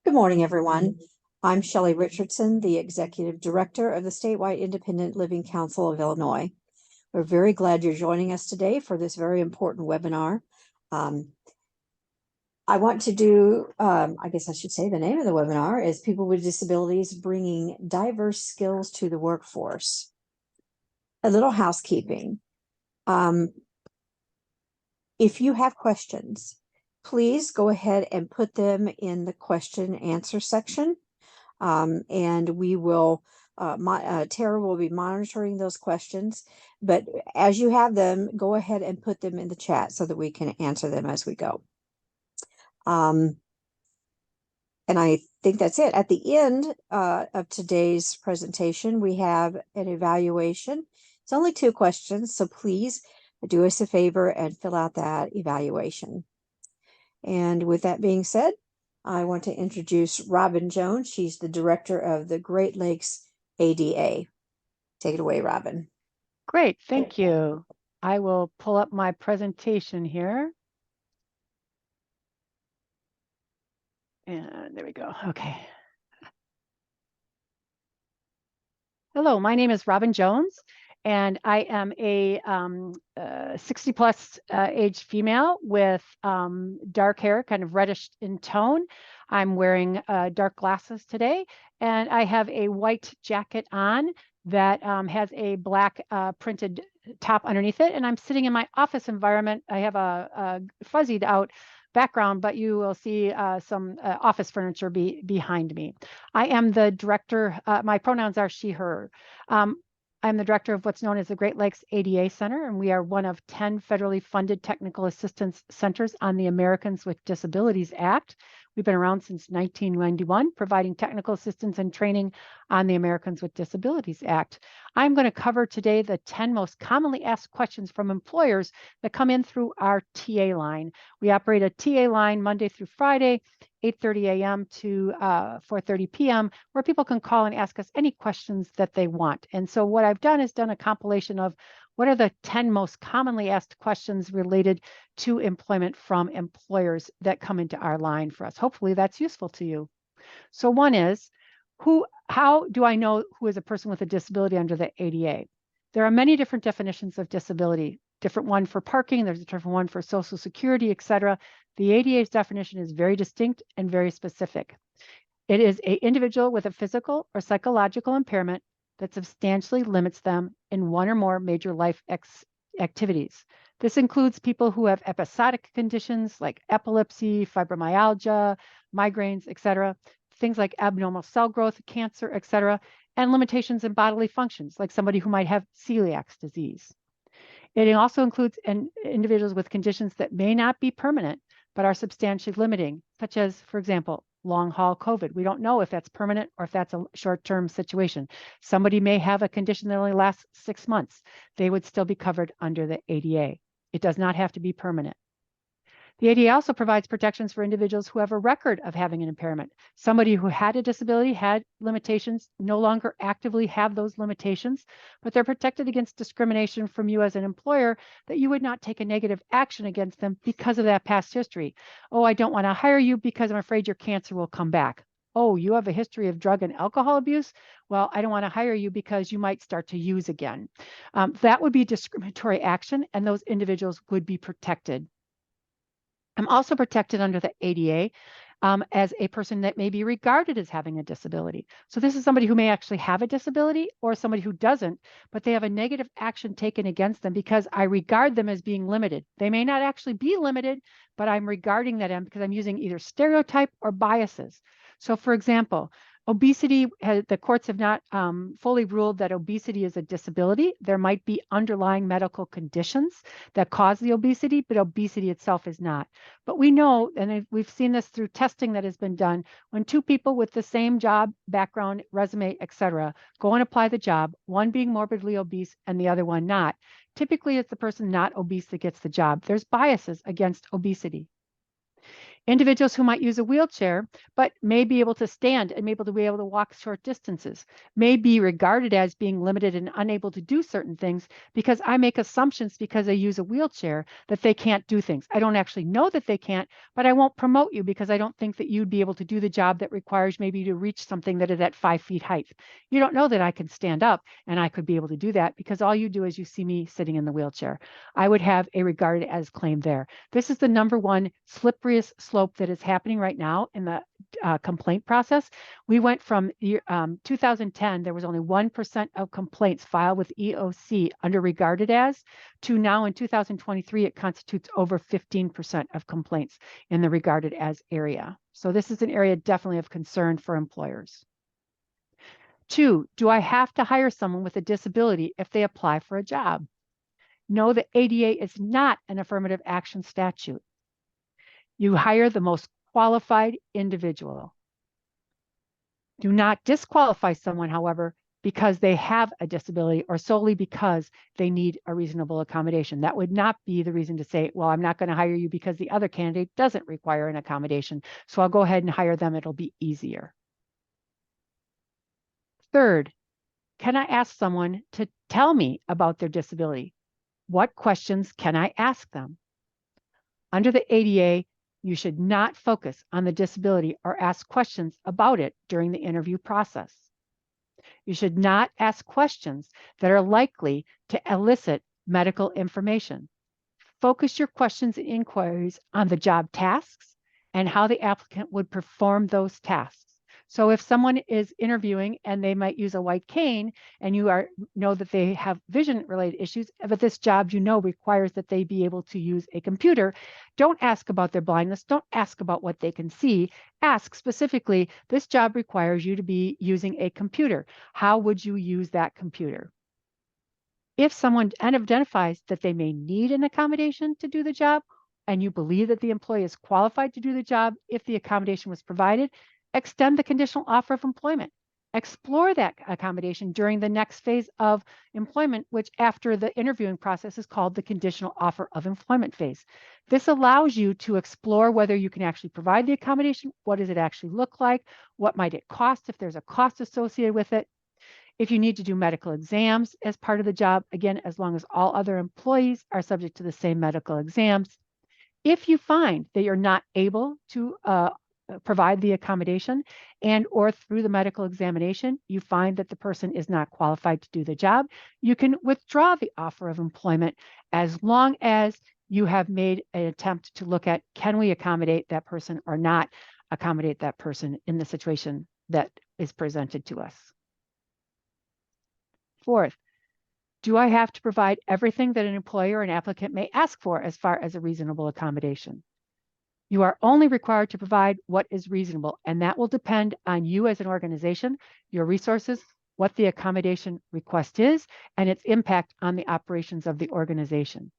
Good morning, everyone. I'm Shelley Richardson, the Executive Director of the Statewide Independent Living Council of Illinois. We're very glad you're joining us today for this very important webinar. I want to do, I guess I should say the name of the webinar is People with Disabilities Bringing Diverse Skills to the Workforce. A little housekeeping. If you have questions, please go ahead and put them in the question and answer section. And we will, Tara will be monitoring those questions, but as you have them, go ahead and put them in the chat so that we can answer them as we go. And I think that's it. At the end of today's presentation, we have an evaluation. It's only 2 questions, so please do us a favor and fill out that evaluation. And with that being said, I want to introduce Robin Jones. She's the director of the Great Lakes ADA. Take it away, Robin. Great, thank you. I will pull up my presentation here. And there we go. Okay. Hello, my name is Robin Jones, and I am a 60-plus age female with dark hair, kind of reddish in tone. I'm wearing dark glasses today, and I have a white jacket on that has a black printed top underneath it, and I'm sitting in my office environment. I have a fuzzied out background, but you will see some office furniture behind me. I am the director. My pronouns are she, her. I'm the director of what's known as the Great Lakes ADA Center, and we are one of 10 federally funded technical assistance centers on the Americans with Disabilities Act. We've been around since 1991, providing technical assistance and training on the Americans with Disabilities Act. I'm going to cover today the 10 most commonly asked questions from employers that come in through our TA line. We operate a TA line Monday through Friday, 8:30 a.m. to 4:30 p.m., where people can call and ask us any questions that they want. And so what I've done is done a compilation of what are the 10 most commonly asked questions related to employment from employers that come into our line for us. Hopefully that's useful to you. So one is, how do I know who is a person with a disability under the ADA? There are many different definitions of disability. Different one for parking, there's a different one for Social Security, etc. The ADA's definition is very distinct and very specific. It is an individual with a physical or psychological impairment that substantially limits them in one or more major life activities. This includes people who have episodic conditions like epilepsy, fibromyalgia, migraines, etc., things like abnormal cell growth, cancer, etc., and limitations in bodily functions, like somebody who might have celiac disease. It also includes individuals with conditions that may not be permanent, but are substantially limiting, such as, for example, long-haul COVID. We don't know if that's permanent or if that's a short-term situation. Somebody may have a condition that only lasts 6 months. They would still be covered under the ADA. It does not have to be permanent. The ADA also provides protections for individuals who have a record of having an impairment. Somebody who had a disability, had limitations, no longer actively have those limitations, but they're protected against discrimination from you as an employer, that you would not take a negative action against them because of that past history. Oh, I don't want to hire you because I'm afraid your cancer will come back. Oh, you have a history of drug and alcohol abuse? Well, I don't want to hire you because you might start to use again. That would be discriminatory action, and those individuals would be protected. I'm also protected under the ADA as a person that may be regarded as having a disability. So this is somebody who may actually have a disability or somebody who doesn't, but they have a negative action taken against them because I regard them as being limited. They may not actually be limited, but I'm regarding them because I'm using either stereotype or biases. So for example, obesity, the courts have not fully ruled that obesity is a disability. There might be underlying medical conditions that cause the obesity, but obesity itself is not. But we know, and we've seen this through testing that has been done, when 2 people with the same job, background, resume, etc., go and apply the job, one being morbidly obese and the other one not, typically it's the person not obese that gets the job. There's biases against obesity. Individuals who might use a wheelchair, but may be able to stand and be able to walk short distances, may be regarded as being limited and unable to do certain things because I make assumptions because they use a wheelchair that they can't do things. I don't actually know that they can't, but I won't promote you because I don't think that you'd be able to do the job that requires maybe to reach something that is at 5 feet height. You don't know that I can stand up and I could be able to do that because all you do is you see me sitting in the wheelchair. I would have a regarded as claim there. This is the number one slipperiest slope that is happening right now in the complaint process. We went from 2010, there was only 1% of complaints filed with EOC under regarded as, to now in 2023, it constitutes over 15% of complaints in the regarded as area. So this is an area definitely of concern for employers. 2, do I have to hire someone with a disability if they apply for a job? No, the ADA is not an affirmative action statute. You hire the most qualified individual. Do not disqualify someone, however, because they have a disability or solely because they need a reasonable accommodation. That would not be the reason to say, well, I'm not going to hire you because the other candidate doesn't require an accommodation. So I'll go ahead and hire them. It'll be easier. Third, can I ask someone to tell me about their disability? What questions can I ask them? Under the ADA, you should not focus on the disability or ask questions about it during the interview process. You should not ask questions that are likely to elicit medical information. Focus your questions and inquiries on the job tasks and how the applicant would perform those tasks. So if someone is interviewing and they might use a white cane and you know that they have vision related issues, but this job requires that they be able to use a computer, don't ask about their blindness. Don't ask about what they can see. Ask specifically, this job requires you to be using a computer. How would you use that computer? If someone identifies that they may need an accommodation to do the job, and you believe that the employee is qualified to do the job if the accommodation was provided, extend the conditional offer of employment. Explore that accommodation during the next phase of employment, which after the interviewing process is called the conditional offer of employment phase. This allows you to explore whether you can actually provide the accommodation. What does it actually look like? What might it cost if there's a cost associated with it? If you need to do medical exams as part of the job, again, as long as all other employees are subject to the same medical exams. If you find that you're not able to provide the accommodation and or through the medical examination, you find that the person is not qualified to do the job, you can withdraw the offer of employment as long as you have made an attempt to look at, can we accommodate that person or not accommodate that person in the situation that is presented to us. Fourth, do I have to provide everything that an employer or an applicant may ask for as far as a reasonable accommodation? You are only required to provide what is reasonable, and that will depend on you as an organization, your resources, what the accommodation request is, and its impact on the operations of the organization.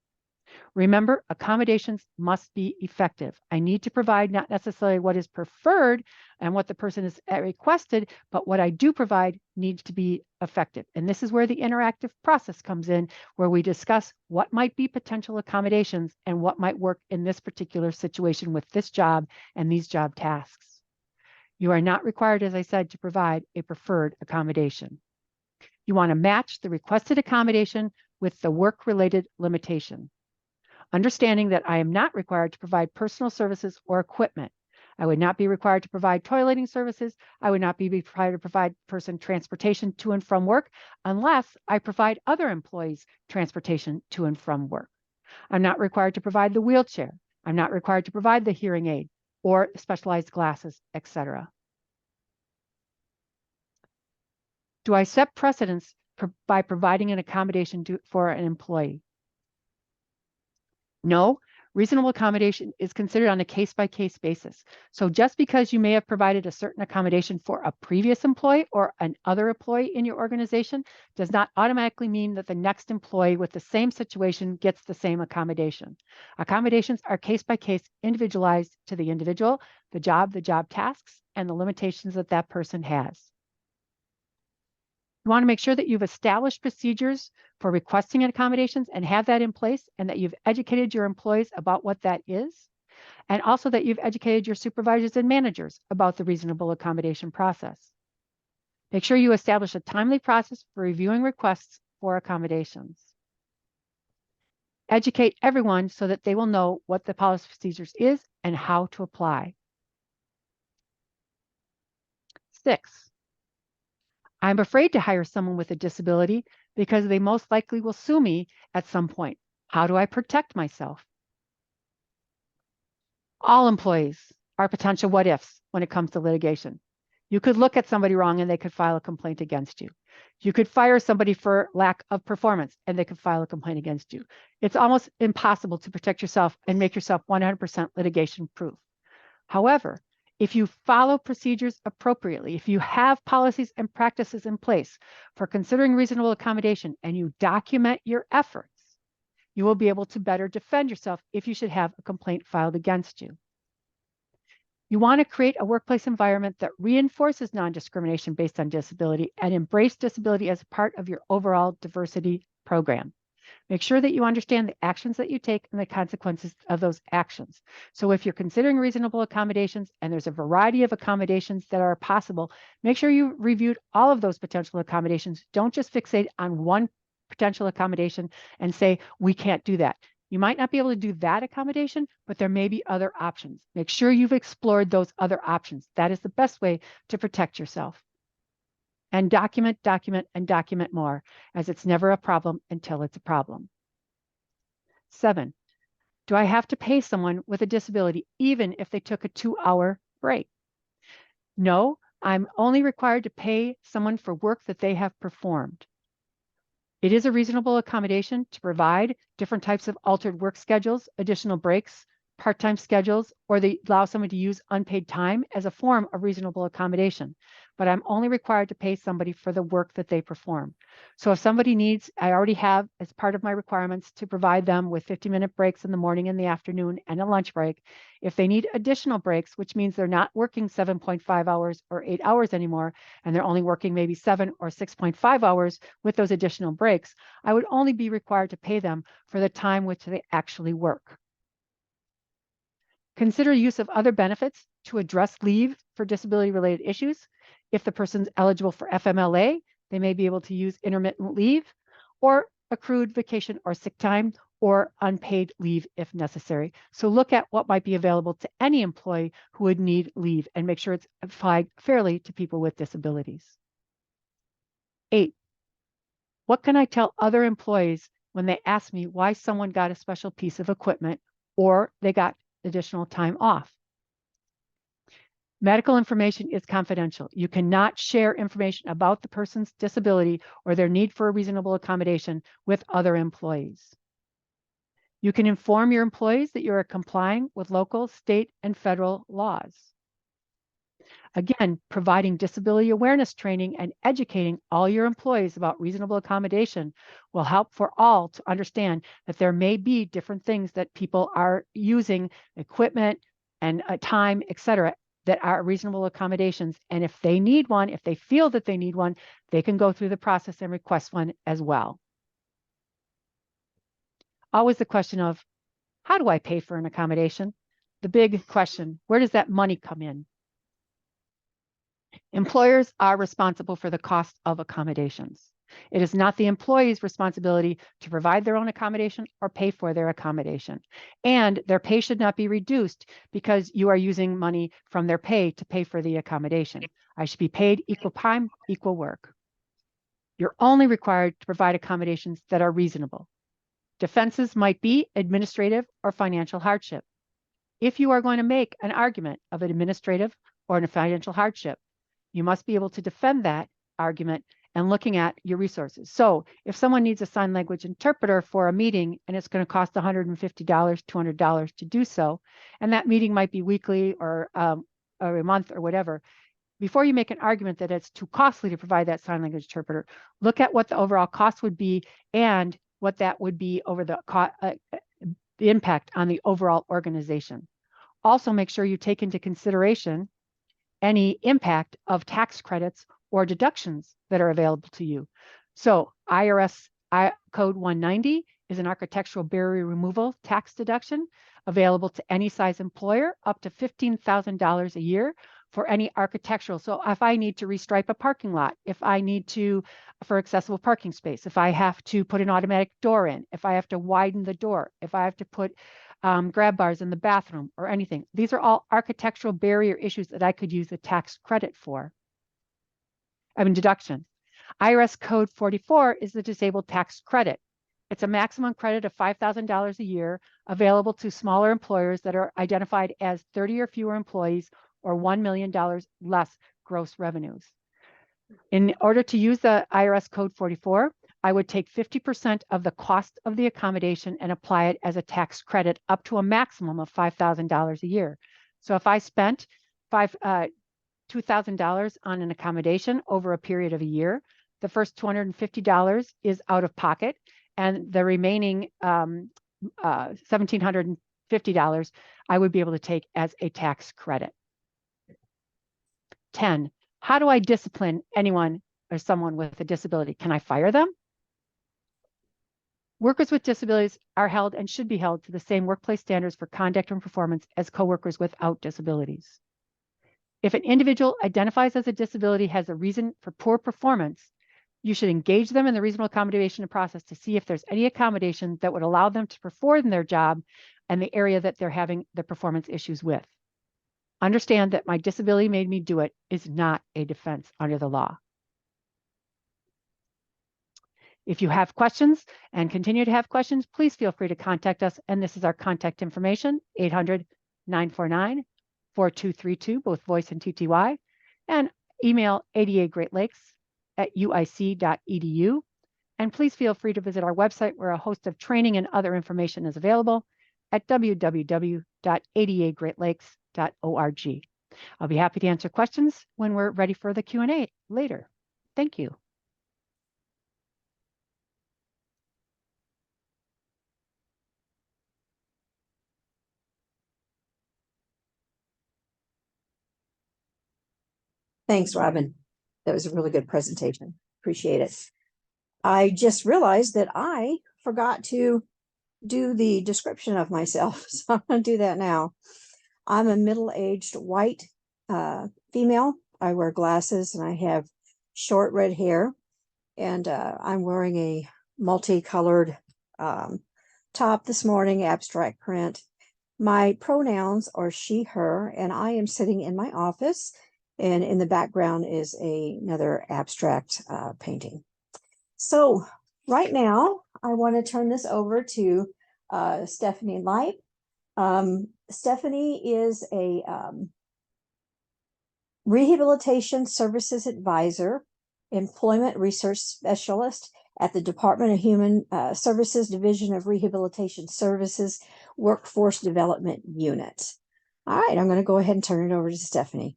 Remember, accommodations must be effective. I need to provide not necessarily what is preferred and what the person has requested, but what I do provide needs to be effective. And this is where the interactive process comes in, where we discuss what might be potential accommodations and what might work in this particular situation with this job and these job tasks. You are not required, as I said, to provide a preferred accommodation. You want to match the requested accommodation with the work-related limitation. Understanding that I am not required to provide personal services or equipment. I would not be required to provide toileting services. I would not be required to provide person transportation to and from work unless I provide other employees transportation to and from work. I'm not required to provide the wheelchair. I'm not required to provide the hearing aid or specialized glasses, etc. Do I set precedence by providing an accommodation for an employee? No, reasonable accommodation is considered on a case-by-case basis. So just because you may have provided a certain accommodation for a previous employee or another employee in your organization does not automatically mean that the next employee with the same situation gets the same accommodation. Accommodations are case-by-case, individualized to the individual, the job tasks, and the limitations that that person has. You want to make sure that you've established procedures for requesting accommodations and have that in place, and that you've educated your employees about what that is. and also that you've educated your supervisors and managers about the reasonable accommodation process. Make sure you establish a timely process for reviewing requests for accommodations. Educate everyone so that they will know what the policy procedures is and how to apply. 6, I'm afraid to hire someone with a disability because they most likely will sue me at some point. How do I protect myself? All employees are potential what ifs when it comes to litigation. You could look at somebody wrong and they could file a complaint against you. You could fire somebody for lack of performance and they could file a complaint against you. It's almost impossible to protect yourself and make yourself 100% litigation proof. However, if you follow procedures appropriately, if you have policies and practices in place for considering reasonable accommodation and you document your efforts, you will be able to better defend yourself if you should have a complaint filed against you. You want to create a workplace environment that reinforces non-discrimination based on disability and embrace disability as a part of your overall diversity program. Make sure that you understand the actions that you take and the consequences of those actions. So if you're considering reasonable accommodations and there's a variety of accommodations that are possible, make sure you reviewed all of those potential accommodations. Don't just fixate on one potential accommodation and say, we can't do that. You might not be able to do that accommodation, but there may be other options. Make sure you've explored those other options. That is the best way to protect yourself. And document, document, and document more, as it's never a problem until it's a problem. 7, do I have to pay someone with a disability even if they took a 2-hour break? No, I'm only required to pay someone for work that they have performed. It is a reasonable accommodation to provide different types of altered work schedules, additional breaks, part-time schedules, or they allow someone to use unpaid time as a form of reasonable accommodation. But I'm only required to pay somebody for the work that they perform. So if somebody needs, I already have as part of my requirements to provide them with 50-minute breaks in the morning and the afternoon and a lunch break. If they need additional breaks, which means they're not working 7.5 hours or 8 hours anymore, and they're only working maybe 7 or 6.5 hours with those additional breaks, I would only be required to pay them for the time which they actually work. Consider use of other benefits to address leave for disability-related issues. If the person's eligible for FMLA, they may be able to use intermittent leave or accrued vacation or sick time or unpaid leave if necessary. So look at what might be available to any employee who would need leave and make sure it's applied fairly to people with disabilities. 8, what can I tell other employees when they ask me why someone got a special piece of equipment or they got additional time off? Medical information is confidential. You cannot share information about the person's disability or their need for a reasonable accommodation with other employees. You can inform your employees that you are complying with local, state, and federal laws. Again, providing disability awareness training and educating all your employees about reasonable accommodation will help for all to understand that there may be different things that people are using, equipment and time, etc., that are reasonable accommodations. And if they need one, if they feel that they need one, they can go through the process and request one as well. Always the question of, how do I pay for an accommodation? The big question, where does that money come in? Employers are responsible for the cost of accommodations. It is not the employee's responsibility to provide their own accommodation or pay for their accommodation. And their pay should not be reduced because you are using money from their pay to pay for the accommodation. I should be paid equal time, equal work. You're only required to provide accommodations that are reasonable. Defenses might be administrative or financial hardship. If you are going to make an argument of an administrative or a financial hardship, you must be able to defend that argument and looking at your resources. So if someone needs a sign language interpreter for a meeting and it's going to cost $150, $200 to do so, and that meeting might be weekly or a month or whatever, before you make an argument that it's too costly to provide that sign language interpreter, look at what the overall cost would be and what that would be over the impact on the overall organization. Also, make sure you take into consideration any impact of tax credits or deductions that are available to you. So IRS Code 190 is an architectural barrier removal tax deduction available to any size employer up to $15,000 a year for any architectural. So if I need to restripe a parking lot, if I need to, for accessible parking space, if I have to put an automatic door in, if I have to widen the door, if I have to put grab bars in the bathroom or anything, these are all architectural barrier issues that I could use a tax credit for. Deduction. IRS Code 44 is the disabled tax credit. It's a maximum credit of $5,000 a year available to smaller employers that are identified as 30 or fewer employees or $1 million less gross revenues. In order to use the IRS Code 44, I would take 50% of the cost of the accommodation and apply it as a tax credit up to a maximum of $5,000 a year. So if I spent $2,000 on an accommodation over a period of a year, the first $250 is out of pocket, and the remaining $1,750 I would be able to take as a tax credit. 10, how do I discipline anyone or someone with a disability? Can I fire them? Workers with disabilities are held and should be held to the same workplace standards for conduct and performance as coworkers without disabilities. If an individual identifies as a disability has a reason for poor performance, you should engage them in the reasonable accommodation process to see if there's any accommodation that would allow them to perform their job in the area that they're having the performance issues with. Understand that my disability made me do it is not a defense under the law. If you have questions and continue to have questions, please feel free to contact us. And this is our contact information, 800-949-4232, both voice and TTY, and email adagreatlakes@uic.edu. And please feel free to visit our website where a host of training and other information is available at www.adagreatlakes.org. I'll be happy to answer questions when we're ready for the Q&A later. Thank you. Thanks, Robin. That was a really good presentation. Appreciate it. I just realized that I forgot to do the description of myself, so I'm going to do that now. I'm a middle-aged white female. I wear glasses and I have short red hair, and I'm wearing a multicolored top this morning, abstract print. My pronouns are she, her, and I am sitting in my office, and in the background is another abstract painting. So right now, I want to turn this over to Stephanie Light. Stephanie is a Rehabilitation Services Advisor, Employment Research Specialist at the Department of Human Services Division of Rehabilitation Services Workforce Development Unit. All right, I'm going to go ahead and turn it over to Stephanie.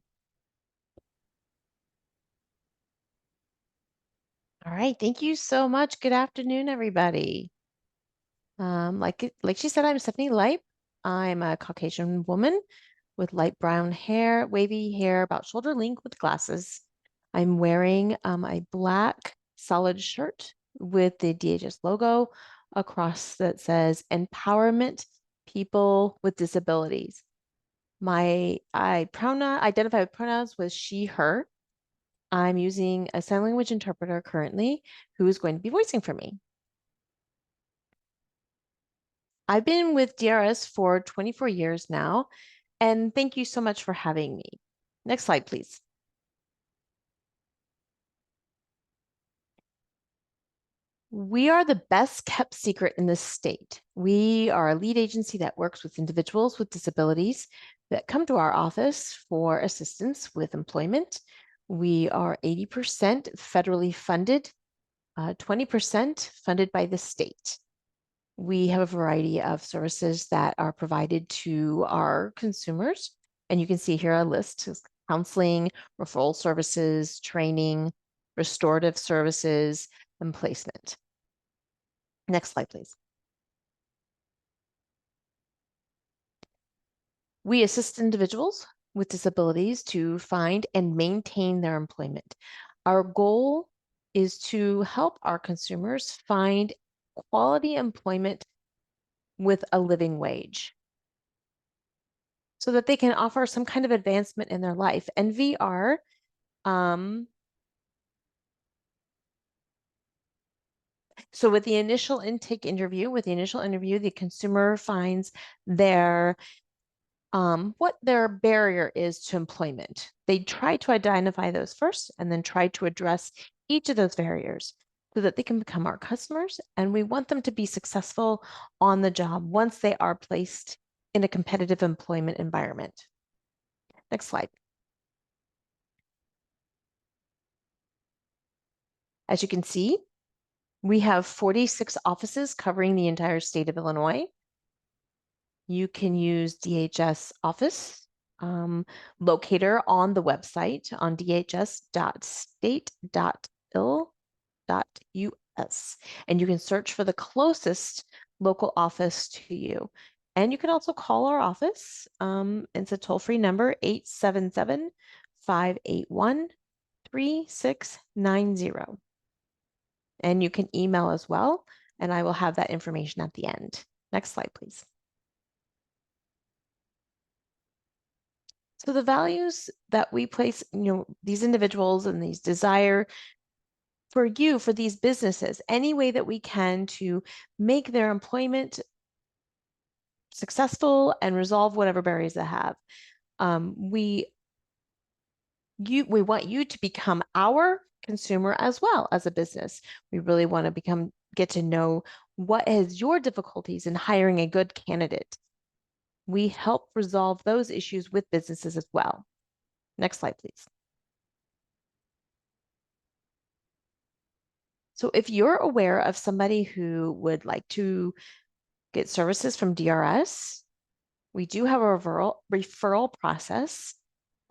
All right, thank you so much. Good afternoon, everybody. Like she said, I'm Stephanie Light. I'm a Caucasian woman with light brown hair, wavy hair, about shoulder length with glasses. I'm wearing a black solid shirt with the DHS logo across that says Empowerment People with Disabilities. I identify with pronouns with she, her. I'm using a sign language interpreter currently who is going to be voicing for me. I've been with DRS for 24 years now, and thank you so much for having me. Next slide, please. We are the best kept secret in this state. We are a lead agency that works with individuals with disabilities that come to our office for assistance with employment. We are 80% federally funded, 20% funded by the state. We have a variety of services that are provided to our consumers. And you can see here a list of counseling, referral services, training, restorative services, and placement. Next slide, please. We assist individuals with disabilities to find and maintain their employment. Our goal is to help our consumers find quality employment with a living wage so that they can offer some kind of advancement in their life. And VR, so with the initial intake interview, the consumer finds their what their barrier is to employment. They try to identify those first and then try to address each of those barriers so that they can become our customers. And we want them to be successful on the job once they are placed in a competitive employment environment. Next slide. As you can see, we have 46 offices covering the entire state of Illinois. You can use DHS Office locator on the website on dhs.state.il.us. And you can search for the closest local office to you. And you can also call our office. It's a toll-free number, 877-581-3690. And you can email as well, and I will have that information at the end. Next slide, please. So the values that we place, these individuals and these desire for you, for these businesses, any way that we can to make their employment successful and resolve whatever barriers they have. We want you to become our consumer as well as a business. We really want to get to know what is your difficulties in hiring a good candidate. We help resolve those issues with businesses as well. Next slide, please. So if you're aware of somebody who would like to get services from DRS, we do have a referral process.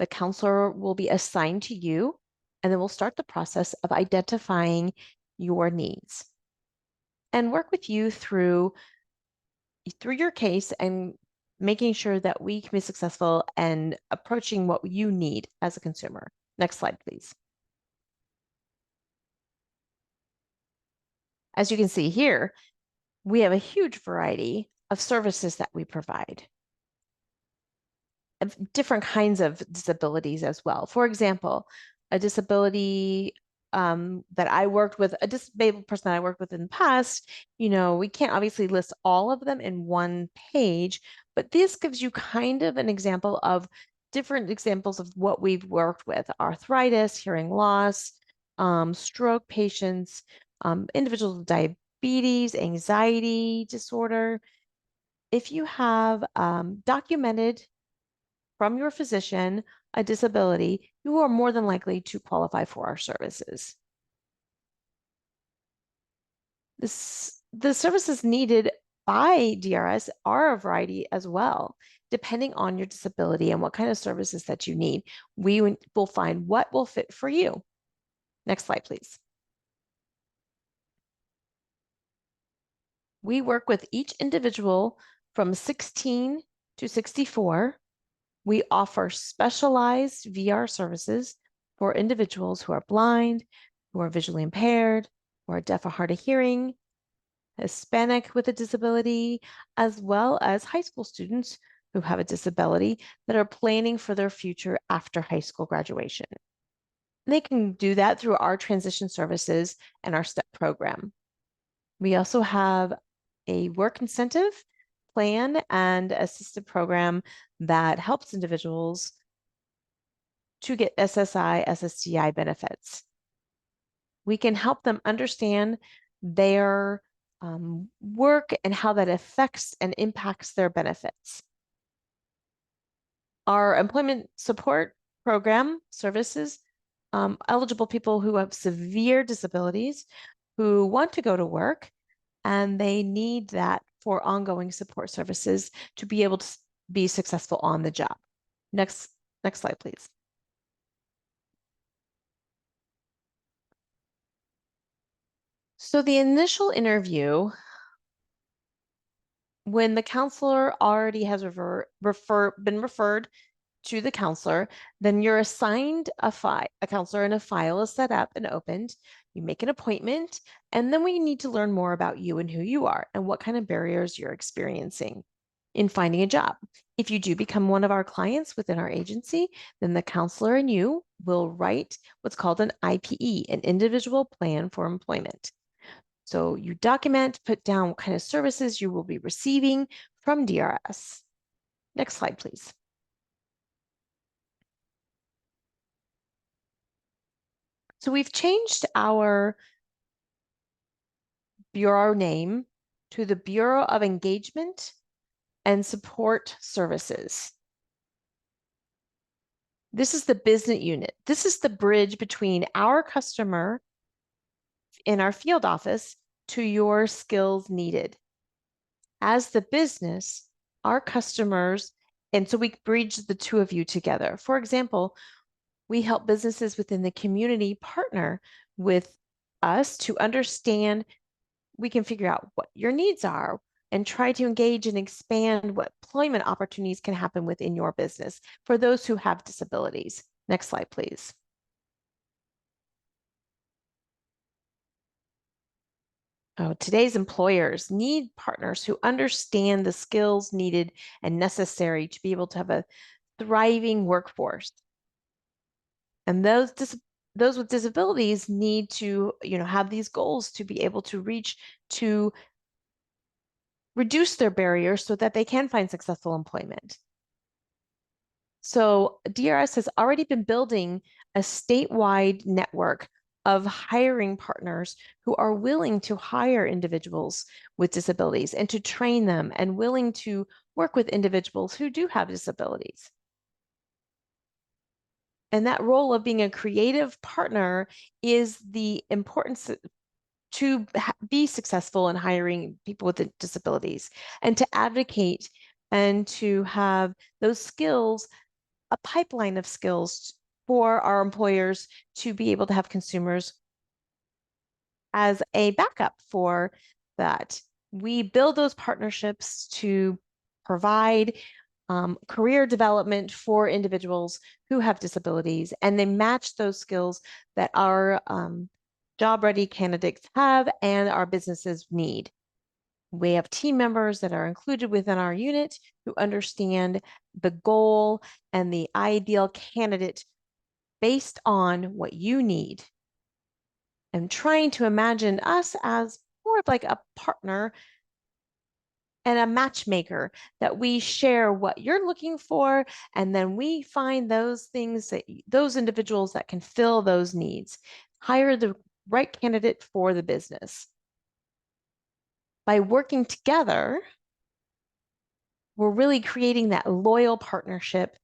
The counselor will be assigned to you, and then we'll start the process of identifying your needs and work with you through your case and making sure that we can be successful and approaching what you need as a consumer. Next slide, please. As you can see here, we have a huge variety of services that we provide, of different kinds of disabilities as well. For example, a disability that I worked with, a disabled person that I worked with in the past, we can't obviously list all of them in one page, but this gives you kind of an example of different examples of what we've worked with: arthritis, hearing loss, stroke patients, individuals with diabetes, anxiety disorder. If you have documented from your physician a disability, you are more than likely to qualify for our services. The services needed by DRS are a variety as well, depending on your disability and what kind of services that you need. We will find what will fit for you. Next slide, please. We work with each individual from 16 to 64. We offer specialized VR services for individuals who are blind, who are visually impaired, who are deaf or hard of hearing, Hispanic with a disability, as well as high school students who have a disability that are planning for their future after high school graduation. And they can do that through our transition services and our STEP program. We also have a work incentive plan and assisted program that helps individuals to get SSI, SSDI benefits. We can help them understand their work and how that affects and impacts their benefits. Our employment support program services eligible people who have severe disabilities who want to go to work, and they need that for ongoing support services to be able to be successful on the job. Next slide, please. So the initial interview, when the counselor already has been referred to the counselor, then you're assigned a counselor, and a file is set up and opened. You make an appointment, and then we need to learn more about you and who you are and what kind of barriers you're experiencing in finding a job. If you do become one of our clients within our agency, then the counselor and you will write what's called an IPE, an individual plan for employment. So you document, put down what kind of services you will be receiving from DRS. Next slide, please. So we've changed our bureau name to the Bureau of Engagement and Support Services. This is the business unit. This is the bridge between our customer in our field office to your skills needed. As the business, our customers, and so we bridge the two of you together. For example, we help businesses within the community partner with us to understand, we can figure out what your needs are and try to engage and expand what employment opportunities can happen within your business for those who have disabilities. Next slide, please. Today's employers need partners who understand the skills needed and necessary to be able to have a thriving workforce. And those with disabilities need to, have these goals to be able to reach to reduce their barriers so that they can find successful employment. So DRS has already been building a statewide network of hiring partners who are willing to hire individuals with disabilities and to train them and willing to work with individuals who do have disabilities. And that role of being a creative partner is the importance to be successful in hiring people with disabilities and to advocate and to have those skills, a pipeline of skills for our employers to be able to have consumers as a backup for that. We build those partnerships to provide career development for individuals who have disabilities, and they match those skills that our job-ready candidates have and our businesses need. We have team members that are included within our unit who understand the goal and the ideal candidate based on what you need. And trying to imagine us as more of like a partner and a matchmaker, that we share what you're looking for, and then we find those things, those individuals that can fill those needs, hire the right candidate for the business. By working together, we're really creating that loyal partnership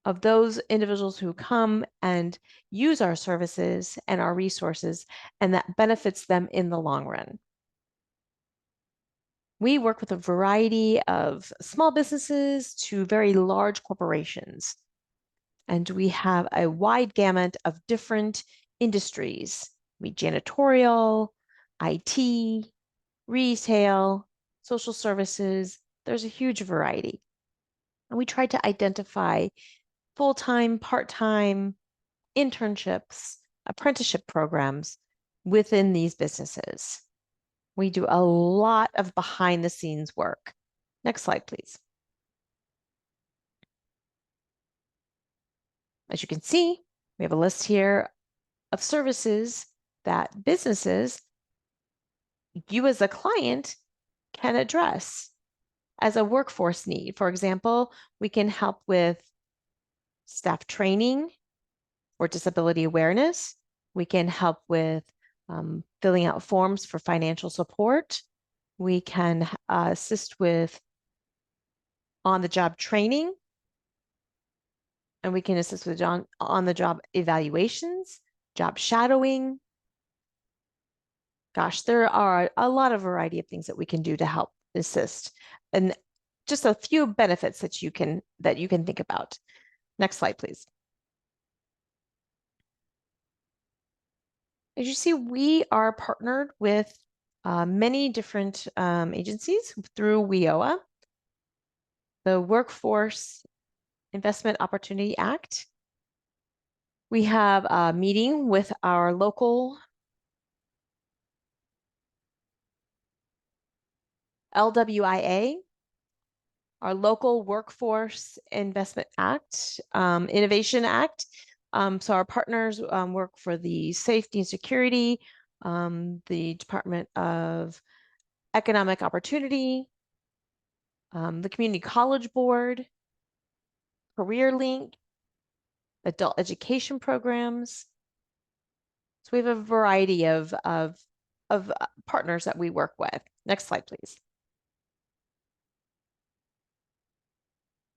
of those individuals who come and use our services and our resources, and that benefits them in the long run. We work with a variety of small businesses to very large corporations, and we have a wide gamut of different industries. We janitorial, IT, retail, social services. There's a huge variety. And we try to identify full-time, part-time, internships, apprenticeship programs within these businesses. We do a lot of behind the scenes work. Next slide, please. As you can see, we have a list here of services that businesses, you as a client, can address as a workforce need. For example, we can help with staff training or disability awareness. We can help with filling out forms for financial support. We can assist with on-the-job training, and we can assist with on-the-job evaluations, job shadowing. Gosh, there are a lot of variety of things that we can do to help assist, and just a few benefits that you can think about. Next slide, please. As you see, we are partnered with many different agencies through WIOA, the Workforce Investment Opportunity Act. We have a meeting with our local LWIA, our Local Workforce Investment Act, Innovation Act. So our partners work for the Safety and Security, the Department of Economic Opportunity, the Community College Board, CareerLink, adult education programs. So we have a variety of partners that we work with. Next slide, please.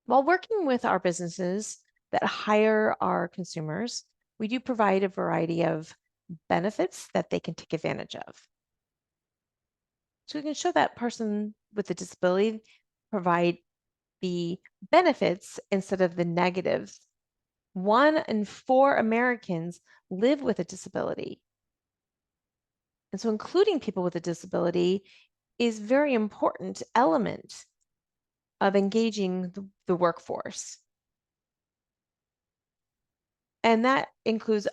While working with our businesses that hire our consumers, we do provide a variety of benefits that they can take advantage of. So we can show that person with a disability provide the benefits instead of the negatives. 1 in 4 Americans live with a disability. And so including people with a disability is a very important element of engaging the workforce. And that includes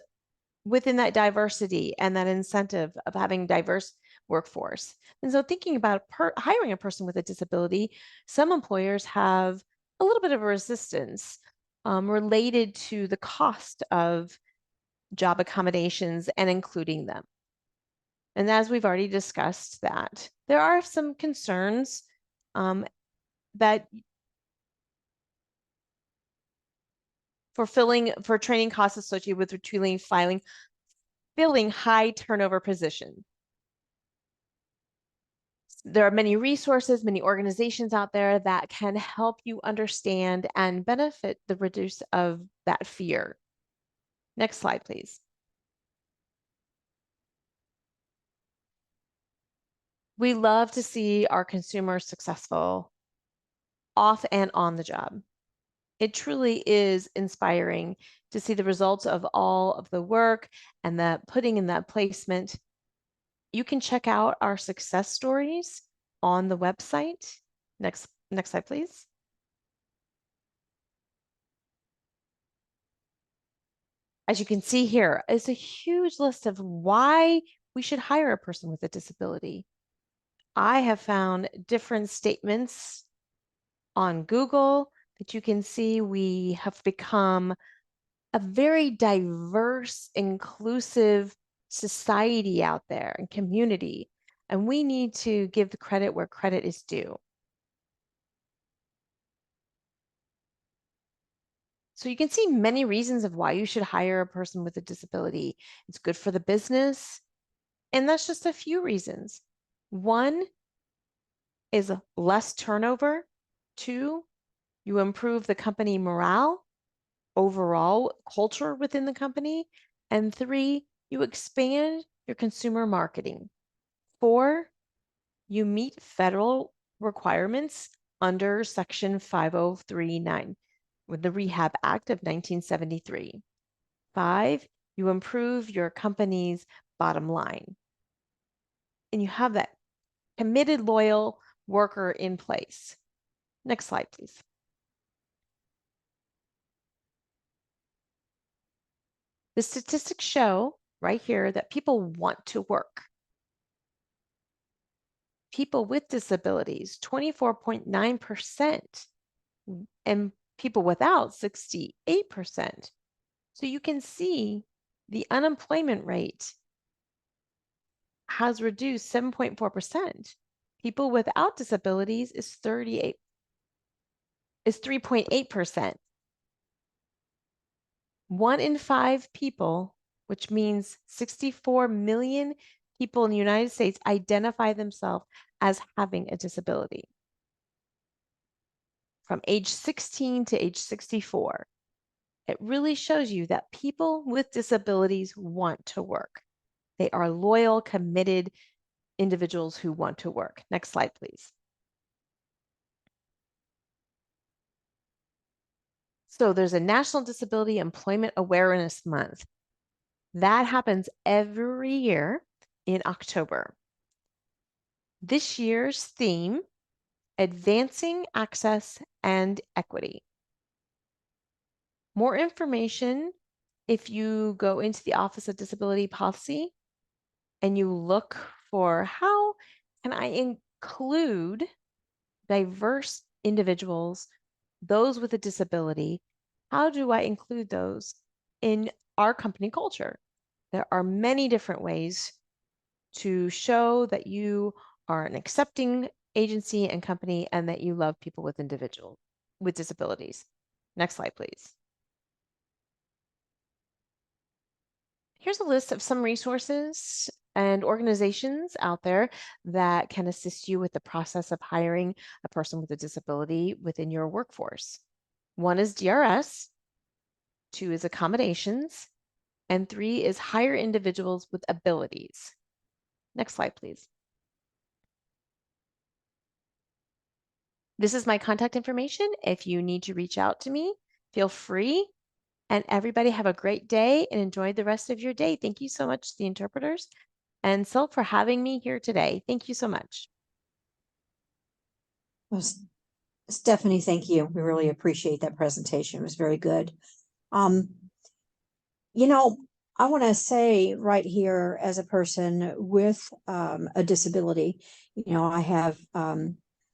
within that diversity and that incentive of having diverse workforce. And so thinking about hiring a person with a disability, some employers have a little bit of a resistance related to the cost of job accommodations and including them. And as we've already discussed that, there are some concerns that for training costs associated with retrieving, filling high turnover positions. There are many resources, many organizations out there that can help you understand and benefit the reduce of that fear. Next slide, please. We love to see our consumers successful off and on the job. It truly is inspiring to see the results of all of the work and the putting in that placement. You can check out our success stories on the website. Next slide, please. As you can see here, it's a huge list of why we should hire a person with a disability. I have found different statements on Google that you can see we have become a very diverse, inclusive society out there and community, and we need to give the credit where credit is due. So you can see many reasons of why you should hire a person with a disability. It's good for the business, and that's just a few reasons. 1 is less turnover. 2, you improve the company morale, overall culture within the company. And 3, you expand your consumer marketing. 4, you meet federal requirements under Section 5039 with the Rehab Act of 1973. 5, you improve your company's bottom line. And you have that committed, loyal worker in place. Next slide, please. The statistics show right here that people want to work. People with disabilities, 24.9%, and people without, 68%. So you can see the unemployment rate has reduced 7.4%. People without disabilities is 3.8%. 1 in 5 people, which means 64 million people in the United States, identify themselves as having a disability from age 16 to age 64. It really shows you that people with disabilities want to work. They are loyal, committed individuals who want to work. Next slide, please. So there's a National Disability Employment Awareness Month. That happens every year in October. This year's theme, Advancing Access and Equity. More information if you go into the Office of Disability Policy and you look for how can I include diverse individuals, those with a disability? How do I include those in our company culture? There are many different ways to show that you are an accepting agency and company and that you love people with disabilities. Next slide, please. Here's a list of some resources and organizations out there that can assist you with the process of hiring a person with a disability within your workforce. 1 is DRS, 2 is accommodations, and 3 is hire individuals with abilities. Next slide, please. This is my contact information. If you need to reach out to me, feel free. And everybody have a great day and enjoy the rest of your day. Thank you so much, the interpreters and Silk, for having me here today. Thank you so much. Well, Stephanie, thank you. We really appreciate that presentation. It was very good. You know, I want to say right here, as a person with a disability, you know, I have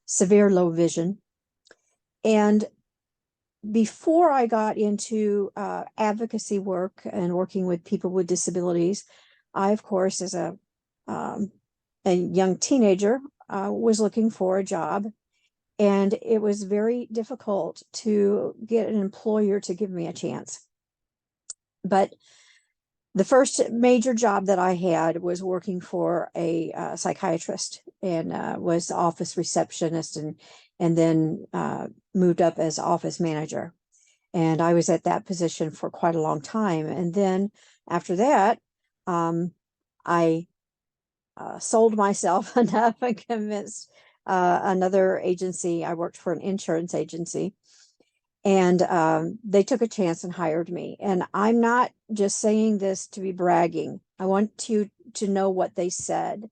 severe low vision. And before I got into advocacy work and working with people with disabilities, I, of course, as a young teenager, was looking for a job. And it was very difficult to get an employer to give me a chance. But the first major job that I had was working for a psychiatrist, and was office receptionist, and then moved up as office manager. And I was at that position for quite a long time. And then after that, I sold myself enough and convinced another agency. I worked for an insurance agency, and they took a chance and hired me. And I'm not just saying this to be bragging. I want you to know what they said.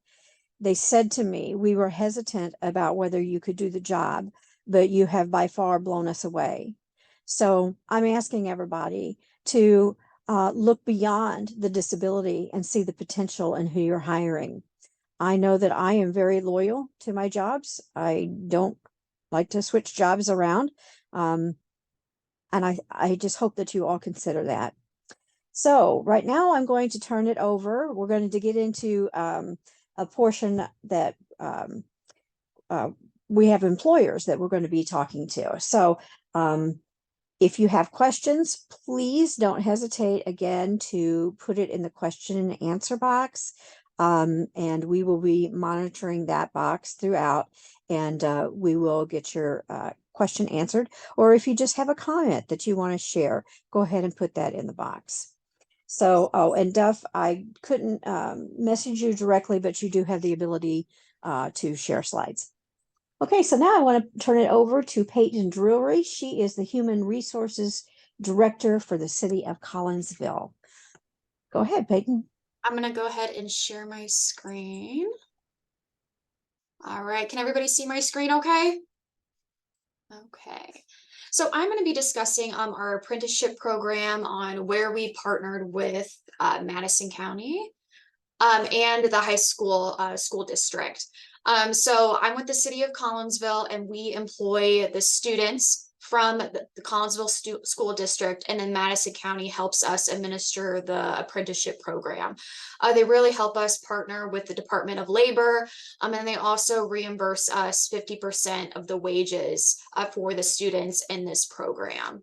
They said to me, we were hesitant about whether you could do the job, but you have by far blown us away. So I'm asking everybody to look beyond the disability and see the potential in who you're hiring. I know that I am very loyal to my jobs. I don't like to switch jobs around. And I just hope that you all consider that. So right now I'm going to turn it over. We're going to get into a portion that we have employers that we're going to be talking to. So if you have questions, please don't hesitate again to put it in the question and answer box. And we will be monitoring that box throughout, and we will get your question answered. Or if you just have a comment that you want to share, go ahead and put that in the box. So, oh, and Duff, I couldn't message you directly, but you do have the ability to share slides. Okay, so now I want to turn it over to Peyton Drury. She is the Human Resources Director for the City of Collinsville. Go ahead, Peyton. I'm going to go ahead and share my screen. All right, can everybody see my screen okay? Okay, so I'm going to be discussing our apprenticeship program on where we partnered with Madison County and the high school school district. So I'm with the City of Collinsville, and we employ the students from the Collinsville School District, and then Madison County helps us administer the apprenticeship program. They really help us partner with the Department of Labor, and they also reimburse us 50% of the wages for the students in this program.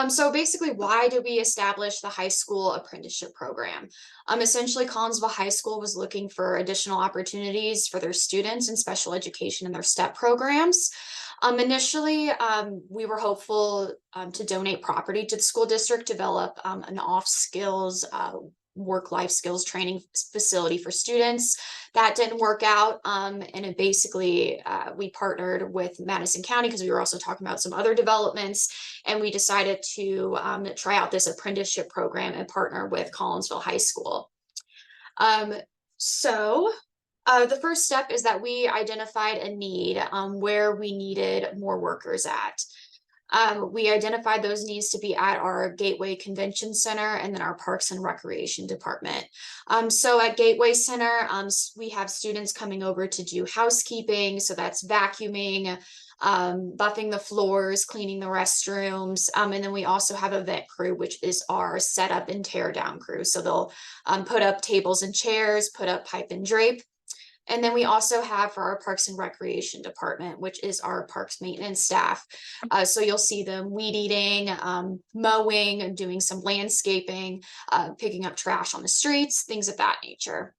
So basically, why did we establish the high school apprenticeship program? Essentially, Collinsville High School was looking for additional opportunities for their students in special education and their STEP programs. Initially, we were hopeful to donate property to the school district, develop an off-skills work-life skills training facility for students. That didn't work out, and it basically we partnered with Madison County because we were also talking about some other developments, and we decided to try out this apprenticeship program and partner with Collinsville High School. So the first step is that we identified a need where we needed more workers at. We identified those needs to be at our Gateway Convention Center and then our Parks and Recreation Department. So at Gateway Center, we have students coming over to do housekeeping. So that's vacuuming, buffing the floors, cleaning the restrooms. And then we also have a vent crew, which is our setup and tear down crew. So they'll put up tables and chairs, put up pipe and drape. And then we also have for our Parks and Recreation Department, which is our parks maintenance staff. So you'll see them weed eating, mowing, doing some landscaping, picking up trash on the streets, things of that nature.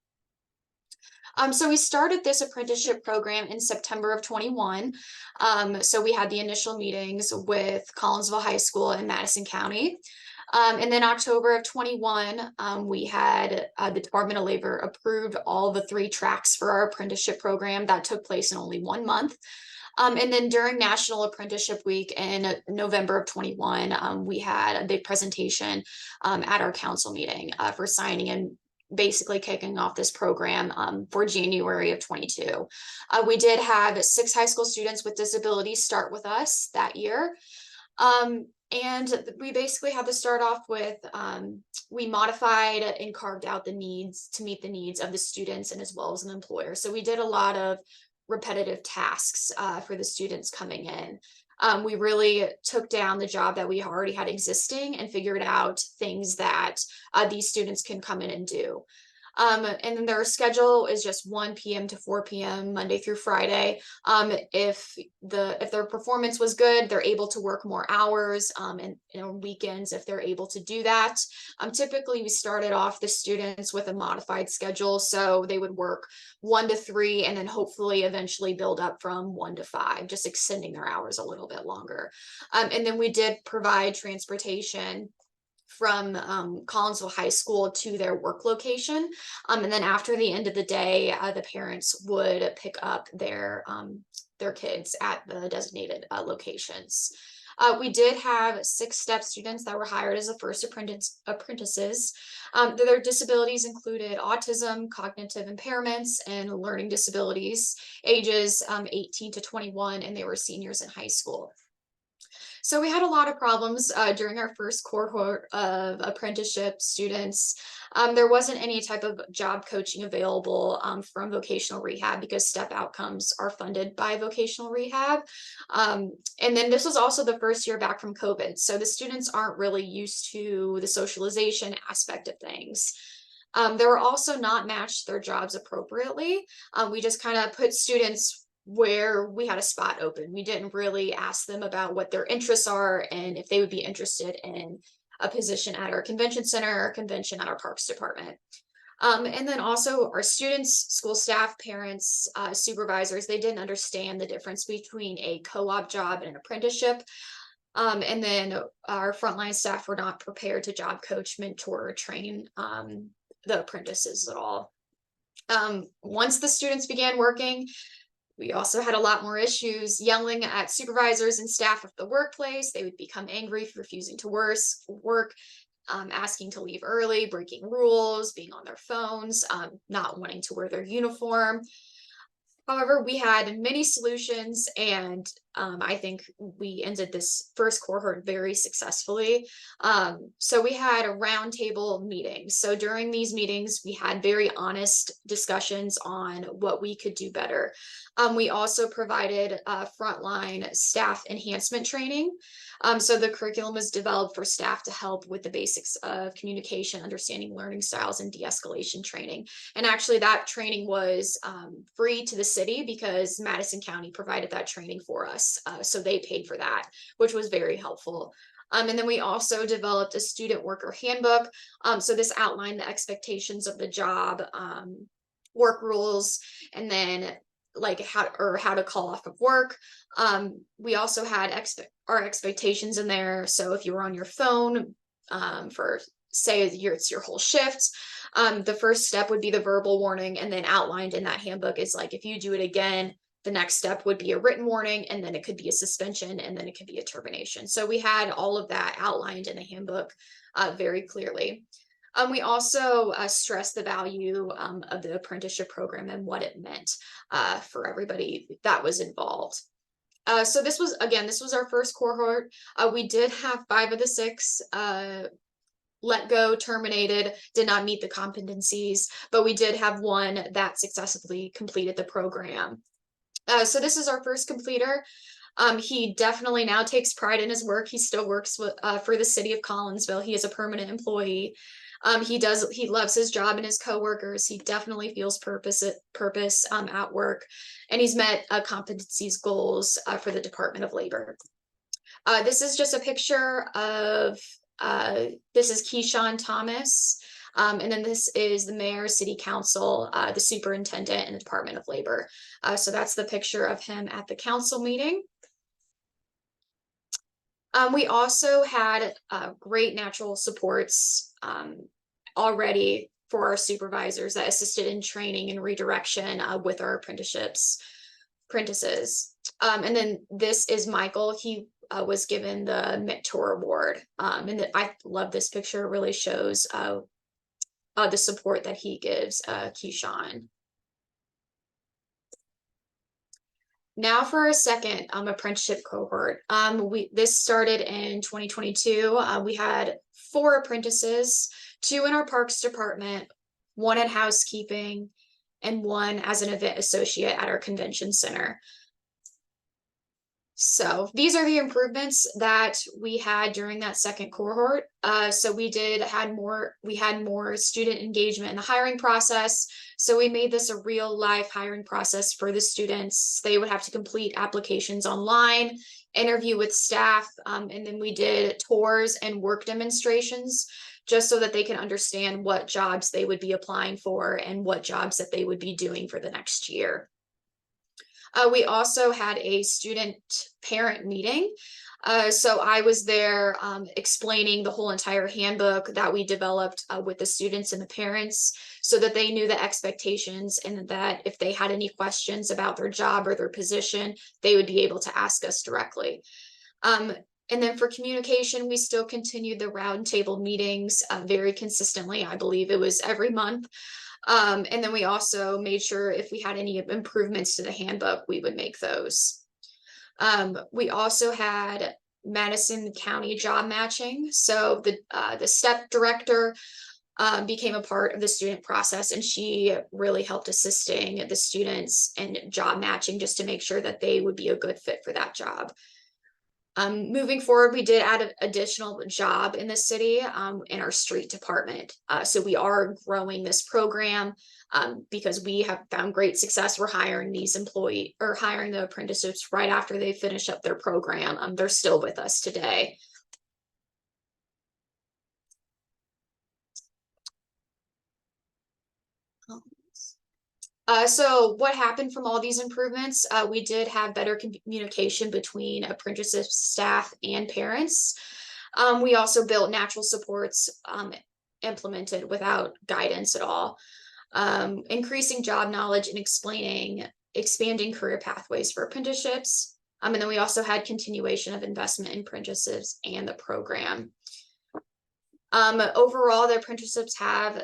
So we started this apprenticeship program in September of 21. So we had the initial meetings with Collinsville High School in Madison County. And then October of 21, we had the Department of Labor approved all the 3 tracks for our apprenticeship program. That took place in only 1 month. And then during National Apprenticeship Week in November of 21, we had a big presentation at our council meeting for signing and basically kicking off this program for January of 22. We did have 6 high school students with disabilities start with us that year. And we basically had to start off with, we modified and carved out the needs to meet the needs of the students and as well as an employer. So we did a lot of repetitive tasks for the students coming in. We really took down the job that we already had existing and figured out things that these students can come in and do. And then their schedule is just 1 p.m. to 4 p.m. Monday through Friday. If their performance was good, they're able to work more hours, and weekends if they're able to do that. Typically we started off the students with a modified schedule, so they would work 1 to 3 and then hopefully eventually build up from 1 to 5, just extending their hours a little bit longer. And then we did provide transportation from Collinsville High School to their work location. And then after the end of the day, the parents would pick up their kids at the designated locations. We did have 6 step students that were hired as the first apprentices. Their disabilities included autism, cognitive impairments, and learning disabilities, ages 18 to 21, and they were seniors in high school. So we had a lot of problems during our first cohort of apprenticeship students. There wasn't any type of job coaching available from vocational rehab because step outcomes are funded by vocational rehab. And then this was also the first year back from COVID. So the students aren't really used to the socialization aspect of things. They were also not matched their jobs appropriately. We just kind of put students where we had a spot open. We didn't really ask them about what their interests are and if they would be interested in a position at our convention center or a convention at our parks department. And then also our students, school staff, parents, supervisors, they didn't understand the difference between a co-op job and an apprenticeship. And then our frontline staff were not prepared to job coach, mentor, or train the apprentices at all. Once the students began working, we also had a lot more issues yelling at supervisors and staff of the workplace. They would become angry for refusing to work, asking to leave early, breaking rules, being on their phones, not wanting to wear their uniform. However, we had many solutions, and I think we ended this first cohort very successfully. So we had a roundtable meeting. So during these meetings, we had very honest discussions on what we could do better. We also provided frontline staff enhancement training. So the curriculum was developed for staff to help with the basics of communication, understanding learning styles, and de-escalation training. And actually that training was free to the city because Madison County provided that training for us. So they paid for that, which was very helpful. And then we also developed a student worker handbook. So this outlined the expectations of the job, work rules, and then like how to call off of work. We also had our expectations in there. So if you were on your phone for say it's your whole shift, the first step would be the verbal warning, and then outlined in that handbook is like if you do it again, the next step would be a written warning, and then it could be a suspension, and then it could be a termination. So we had all of that outlined in the handbook very clearly. We also stressed the value of the apprenticeship program and what it meant for everybody that was involved. So this was our first cohort. We did have 5 of the 6 let go, terminated, did not meet the competencies, but we did have 1 that successfully completed the program. So this is our first completer. He definitely now takes pride in his work. He still works with, for the city of Collinsville. He is a permanent employee. He loves his job and his coworkers. He definitely feels purpose at work, and he's met competencies goals for the Department of Labor. This is just a picture of, this is Keyshawn Thomas. And then this is the mayor, city council, the superintendent, and the Department of Labor. So that's the picture of him at the council meeting. We also had great natural supports already for our supervisors that assisted in training and redirection with our apprentices. And then this is Michael. He was given the Mentor Award. And I love this picture. It really shows the support that he gives Keyshawn. Now for our second apprenticeship cohort. This started in 2022. We had 4 apprentices, 2 in our parks department, 1 in housekeeping, and 1 as an event associate at our convention center. So these are the improvements that we had during that second cohort. So we had more student engagement in the hiring process. So we made this a real life hiring process for the students. They would have to complete applications online, interview with staff, and then we did tours and work demonstrations just so that they can understand what jobs they would be applying for and what jobs that they would be doing for the next year. We also had a student parent meeting. So I was there explaining the whole entire handbook that we developed with the students and the parents so that they knew the expectations and that if they had any questions about their job or their position, they would be able to ask us directly. And then for communication, we still continued the roundtable meetings very consistently. I believe it was every month. And then we also made sure if we had any improvements to the handbook, we would make those. We also had Madison County job matching. So the STEP director became a part of the student process, and she really helped assisting the students and job matching just to make sure that they would be a good fit for that job. Moving forward, we did add an additional job in the city in our street department. So we are growing this program because we have found great success. We're hiring these hiring the apprentices right after they finish up their program. They're still with us today. So what happened from all these improvements? We did have better communication between apprenticeship staff and parents. We also built natural supports implemented without guidance at all. Increasing job knowledge and expanding career pathways for apprenticeships. And then we also had continuation of investment in apprenticeships and the program. Overall, the apprenticeships have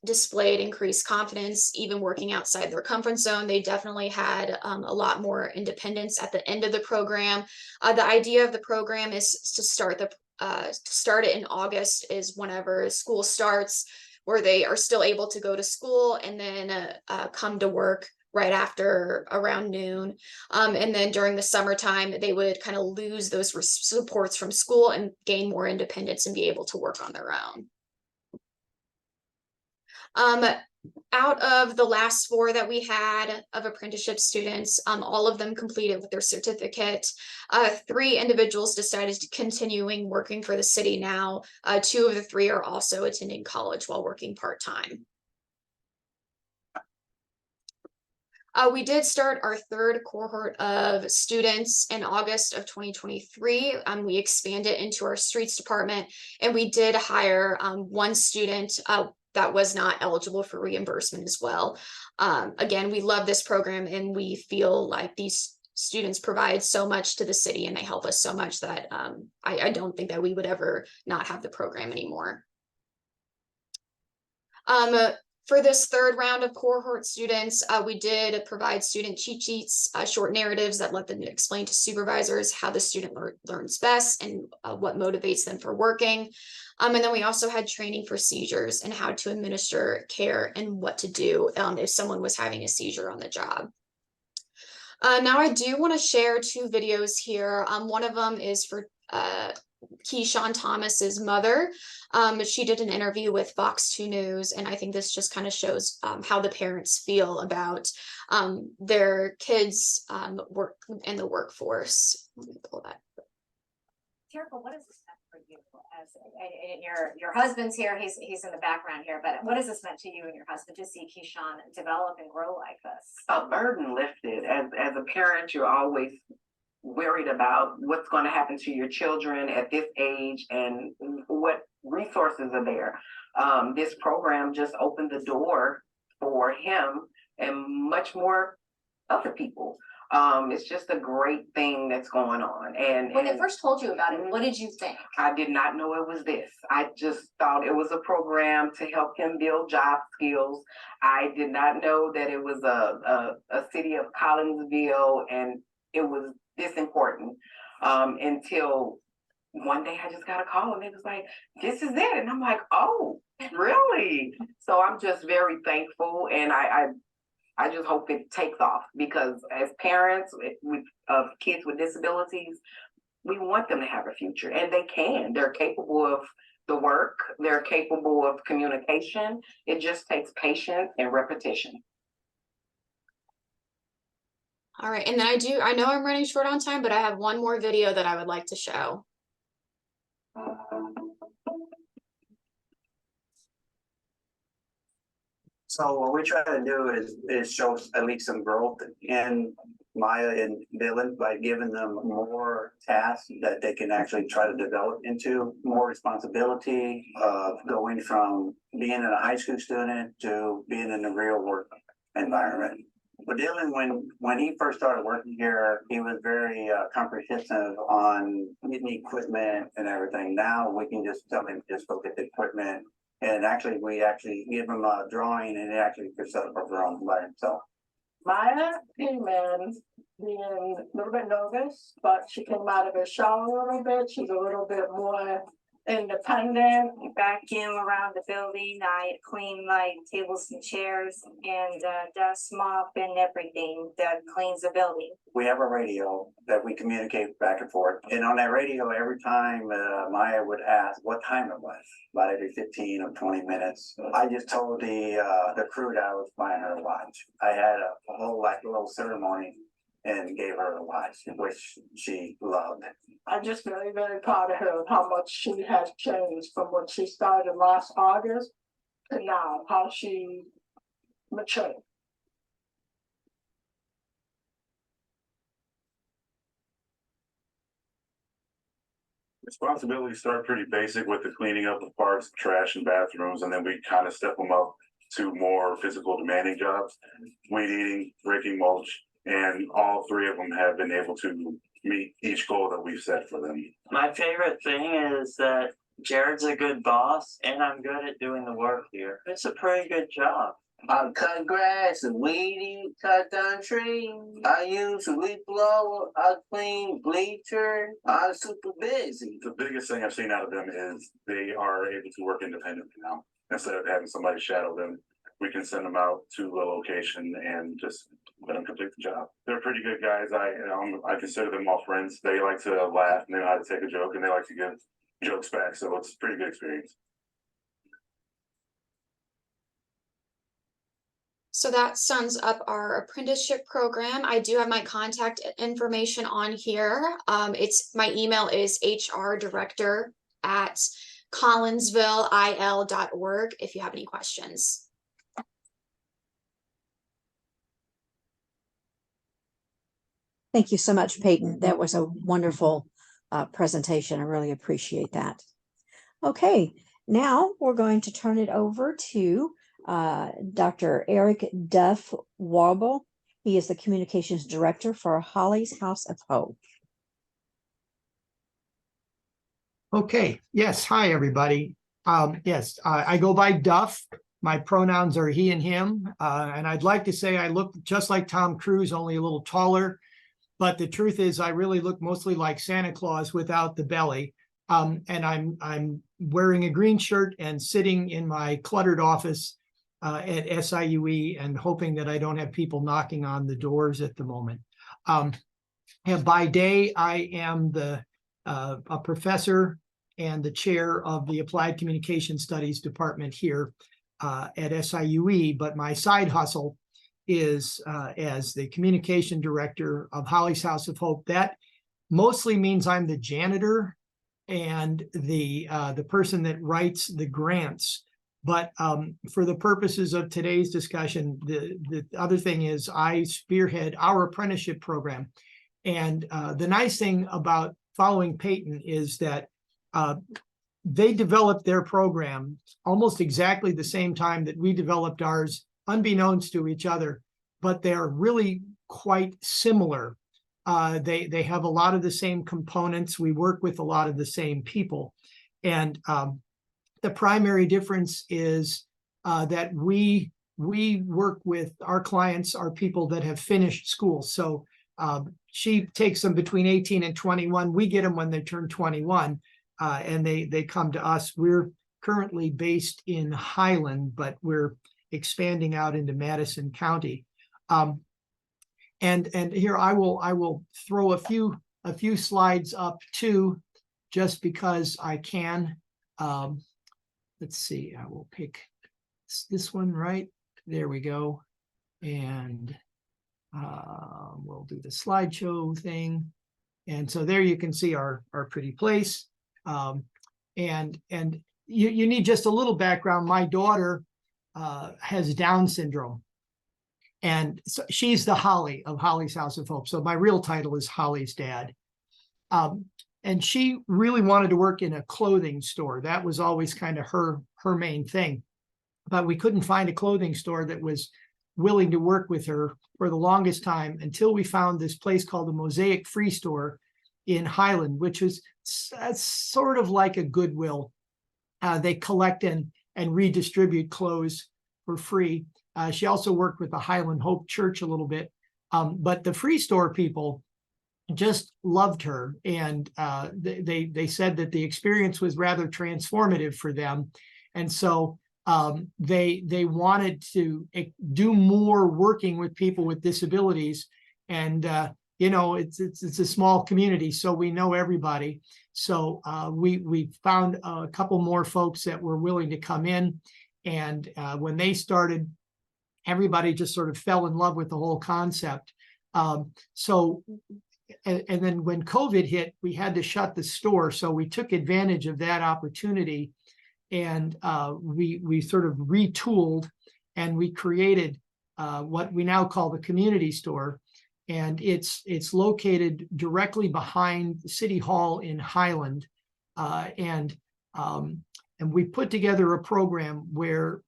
displayed increased confidence, even working outside their comfort zone. They definitely had a lot more independence at the end of the program. The idea of the program is to start it in August, is whenever school starts, where they are still able to go to school and then come to work right after around noon. And then during the summertime, they would kind of lose those supports from school and gain more independence and be able to work on their own. Out of the last 4 that we had of apprenticeship students, all of them completed with their certificate. 3 individuals decided to continuing working for the city now. 2 of the 3 are also attending college while working part-time. We did start our 3rd cohort of students in August of 2023. We expanded into our streets department, and we did hire 1 student that was not eligible for reimbursement as well. Again, we love this program, and we feel like these students provide so much to the city and they help us so much that I don't think that we would ever not have the program anymore. For this third round of cohort students, we did provide student cheat sheets, short narratives that let them explain to supervisors how the student learns best and what motivates them for working. And then we also had training for seizures and how to administer care and what to do if someone was having a seizure on the job. Now I do want to share two videos here. One of them is for Keyshawn Thomas's mother. She did an interview with Fox 2 News, and I think this just kind of shows how the parents feel about their kids' work in the workforce. Let me pull that. Terrible. What is this meant for you? As your husband's here, he's in the background here, but what has this meant to you and your husband to see Keyshawn develop and grow like this? A burden lifted. As a parent, you're always worried about what's going to happen to your children at this age and what resources are there. This program just opened the door for him and much more other people. It's just a great thing that's going on. And When they first told you about it, what did you think? I did not know it was this. I just thought it was a program to help him build job skills. I did not know that it was a city of Collinsville and it was this important until one day I just got a call and it was like, this is it. And I'm like, oh, really? So I'm just very thankful, and I just hope it takes off, because as parents of kids with disabilities, we want them to have a future, and they can. They're capable of the work. They're capable of communication. It just takes patience and repetition. All right, and then I know I'm running short on time, but I have one more video that I would like to show. So what we try to do is show at least some growth in Maya and Dylan by giving them more tasks that they can actually try to develop into, more responsibility of going from being a high school student to being in the real work environment. But Dylan, when he first started working here, he was very comprehensive on getting equipment and everything. Now we can just tell him, just go get the equipment. And actually, we give him a drawing, and he actually can set up a drawing by himself. Maya came in being a little bit nervous, but she came out of her shell a little bit. She's a little bit more independent. Vacuum around the building. I clean my tables and chairs and dust, mop, and everything that cleans the building. We have a radio that we communicate back and forth. And on that radio, every time Maya would ask what time it was, about every 15 or 20 minutes. I just told the crew that I was buying her a watch. I had a whole little ceremony and gave her a watch, which she loved. I'm just very, very proud of her, how much she has changed from when she started last August to now, how she matured. Responsibilities start pretty basic with the cleaning up of parks, trash, and bathrooms, and then we kind of step them up to more physical demanding jobs, weed eating, breaking mulch, and all three of them have been able to meet each goal that we've set for them. My favorite thing is that Jared's a good boss and I'm good at doing the work here. It's a pretty good job. I cut grass and weed eat, cut down trees. I use a leaf blower, I clean bleachers. I'm super busy. The biggest thing I've seen out of them is they are able to work independently now. Instead of having somebody shadow them, we can send them out to a location and just let them complete the job. They're pretty good guys. I consider them all friends. They like to laugh and they know how to take a joke and they like to give jokes back. So it's a pretty good experience. So that sums up our apprenticeship program. I do have my contact information on here. My email is hrdirector@collinsvilleil.org if you have any questions. Thank you so much, Peyton. That was a wonderful presentation. I really appreciate that. Okay, now we're going to turn it over to Dr. Eric Duff Warble. He is the Communications Director for Holly's House of Hope. Okay, yes, hi everybody. I go by Duff. My pronouns are he and him. And I'd like to say I look just like Tom Cruise, only a little taller. But the truth is I really look mostly like Santa Claus without the belly. And I'm wearing a green shirt and sitting in my cluttered office at SIUE and hoping that I don't have people knocking on the doors at the moment. And by day, I am a professor and the chair of the Applied Communication Studies department here at SIUE, but my side hustle is as the communication director of Holly's House of Hope. That mostly means I'm the janitor and the person that writes the grants. But for the purposes of today's discussion, the other thing is I spearhead our apprenticeship program. And the nice thing about following Peyton is that they developed their program almost exactly the same time that we developed ours, unbeknownst to each other, but they're really quite similar. They have a lot of the same components. We work with a lot of the same people. And the primary difference is that we work with our clients are people that have finished school. So she takes them between 18 and 21. We get them when they turn 21 and they come to us. We're currently based in Highland, but we're expanding out into Madison County. And here I will throw a few slides up too, just because I can. Let's see, I will pick this one right. There we go. And we'll do the slideshow thing. And so there you can see our pretty place. And you need just a little background. My daughter has Down syndrome. And so she's the Holly of Holly's House of Hope. So my real title is Holly's dad. And she really wanted to work in a clothing store. That was always kind of her main thing. But we couldn't find a clothing store that was willing to work with her for the longest time until we found this place called the Mosaic Free Store in Highland, which is sort of like a Goodwill. They collect and redistribute clothes for free. She also worked with the Highland Hope Church a little bit, but the Free Store people just loved her, and they said that the experience was rather transformative for them, and so they wanted to do more working with people with disabilities. And you know, it's a small community, so we know everybody. So we found a couple more folks that were willing to come in, and when they started, everybody just sort of fell in love with the whole concept. And then when COVID hit, we had to shut the store. So we took advantage of that opportunity, and we sort of retooled, and we created what we now call the community store. And it's located directly behind City Hall in Highland. And we put together a program where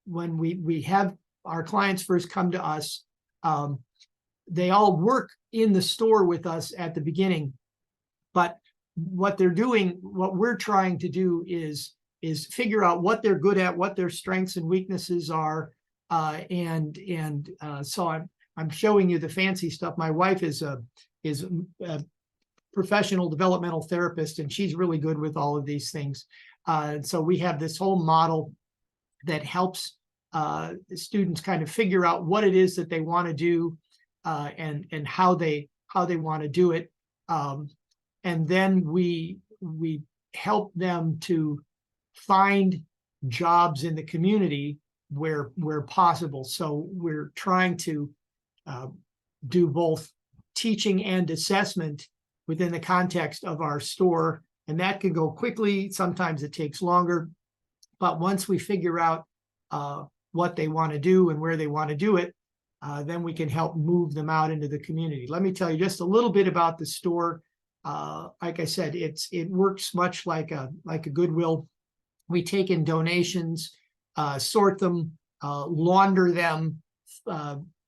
when we have our clients first come to us, they all work in the store with us at the beginning, but what we're trying to do is figure out what they're good at, what their strengths and weaknesses are, so I'm showing you the fancy stuff. My wife is a professional developmental therapist, and she's really good with all of these things. So we have this whole model that helps students kind of figure out what it is that they want to do, and how they want to do it, and then we help them to find jobs in the community where possible. So we're trying to do both teaching and assessment within the context of our store, and that can go quickly. Sometimes it takes longer, but once we figure out what they want to do and where they want to do it, then we can help move them out into the community. Let me tell you just a little bit about the store. Like I said, it works much like a Goodwill. We take in donations, sort them, launder them,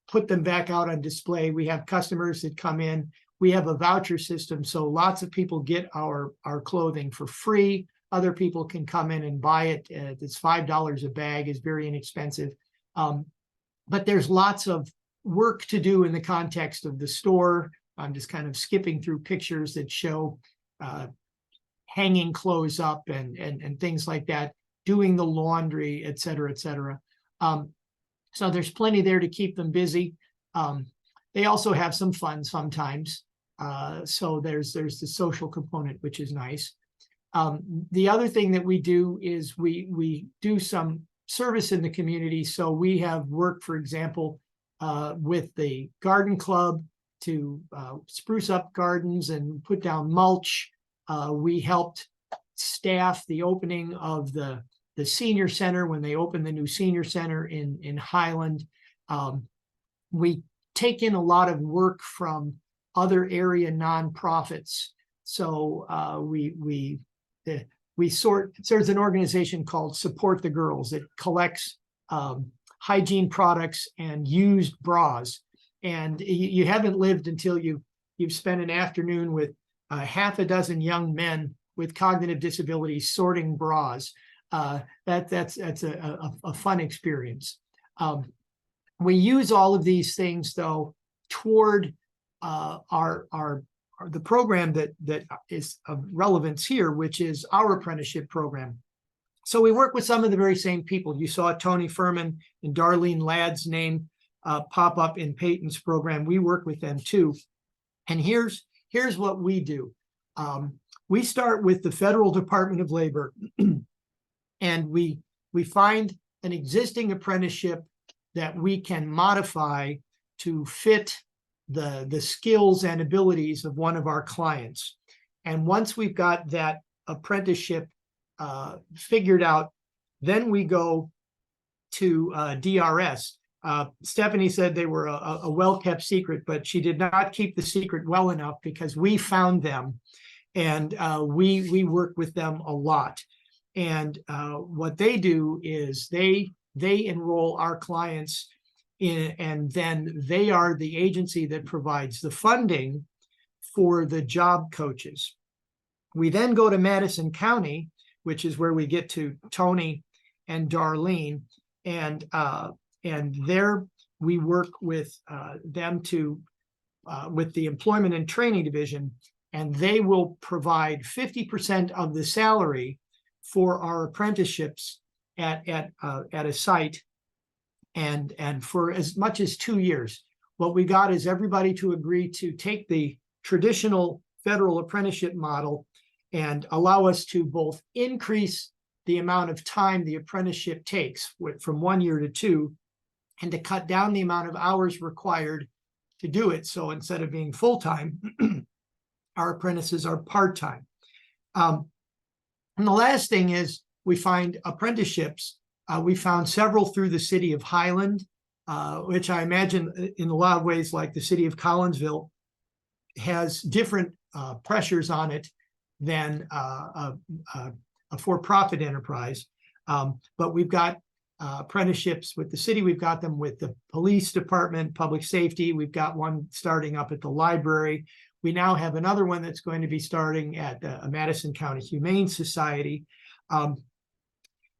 put them back out on display. We have customers that come in. We have a voucher system, so lots of people get our clothing for free Other people can come in and buy it. It's $5 a bag, is very inexpensive. But there's lots of work to do in the context of the store. I'm just kind of skipping through pictures that show hanging clothes up and things like that, doing the laundry, et cetera, et cetera. So there's plenty there to keep them busy. They also have some fun sometimes. So there's the social component, which is nice. The other thing that we do is we do some service in the community. So we have worked, for example, with the garden club to spruce up gardens and put down mulch. We helped staff the opening of the senior center when they opened the new senior center in Highland. We take in a lot of work from other area nonprofits. So there's an organization called Support the Girls that collects hygiene products and used bras. And you haven't lived until you've spent an afternoon with half a dozen young men with cognitive disabilities sorting bras. That's a fun experience. We use all of these things though toward the program that is of relevance here, which is our apprenticeship program. So we work with some of the very same people. You saw Tony Furman and Darlene Ladd's name pop up in Peyton's program. We work with them too. And here's what we do. We start with the Federal Department of Labor and we find an existing apprenticeship that we can modify to fit the skills and abilities of one of our clients. And once we've got that apprenticeship figured out, then we go to DRS. Stephanie said they were a well-kept secret, but she did not keep the secret well enough because we found them and we work with them a lot. And what they do is they enroll our clients in, and then they are the agency that provides the funding for the job coaches. We then go to Madison County, which is where we get to Tony and Darlene, and there we work with them with the Employment and Training Division, and they will provide 50% of the salary for our apprenticeships at a site, and for as much as 2 years. What we got is everybody to agree to take the traditional federal apprenticeship model and allow us to both increase the amount of time the apprenticeship takes from 1 year to 2, and to cut down the amount of hours required to do it. So instead of being full-time, our apprentices are part-time. And the last thing is we find apprenticeships. We found several through the city of Highland, which I imagine in a lot of ways, like the city of Collinsville, has different pressures on it than a for-profit enterprise. But we've got apprenticeships with the city. We've got them with the police department, public safety. We've got one starting up at the library. We now have another one that's going to be starting at Madison County Humane Society.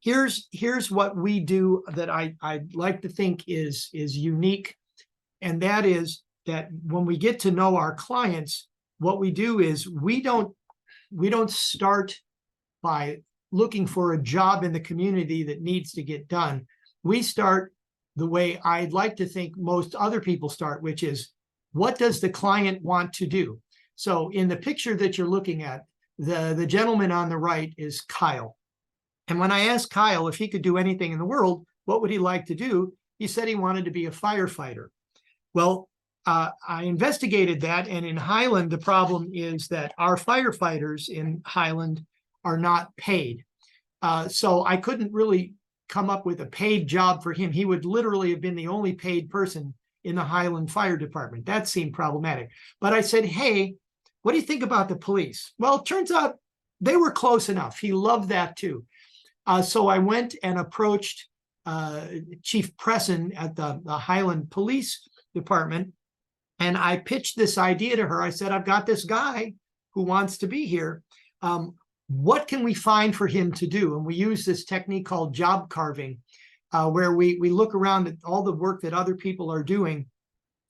Here's what we do that I'd like to think is unique. And that is that when we get to know our clients, what we do is we don't start by looking for a job in the community that needs to get done. We start the way I'd like to think most other people start, which is, what does the client want to do? So in the picture that you're looking at, the gentleman on the right is Kyle. And when I asked Kyle if he could do anything in the world, what would he like to do? He said he wanted to be a firefighter. Well, I investigated that, and in Highland, the problem is that our firefighters in Highland are not paid. So I couldn't really come up with a paid job for him. He would literally have been the only paid person in the Highland Fire Department. That seemed problematic. But I said, hey, what do you think about the police? Well, it turns out they were close enough. He loved that too. So I went and approached Chief Presson at the Highland Police Department, and I pitched this idea to her. I said, I've got this guy who wants to be here. what can we find for him to do? And we use this technique called job carving, where we look around at all the work that other people are doing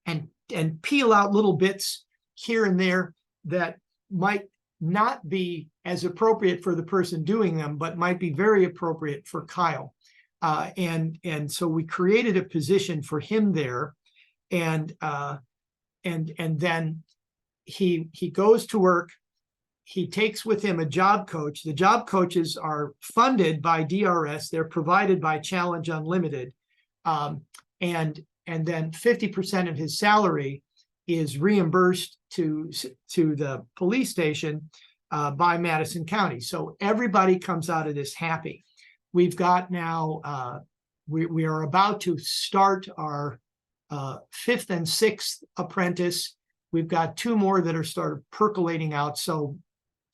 and peel out little bits here and there that might not be as appropriate for the person doing them, but might be very appropriate for Kyle. And so we created a position for him there, and then he goes to work. He takes with him a job coach. The job coaches are funded by DRS. They're provided by Challenge Unlimited. And then 50% of his salary is reimbursed to the police station by Madison County. So everybody comes out of this happy. We've got now, we are about to start our 5th and 6th apprentice. We've got 2 more that are started percolating out. So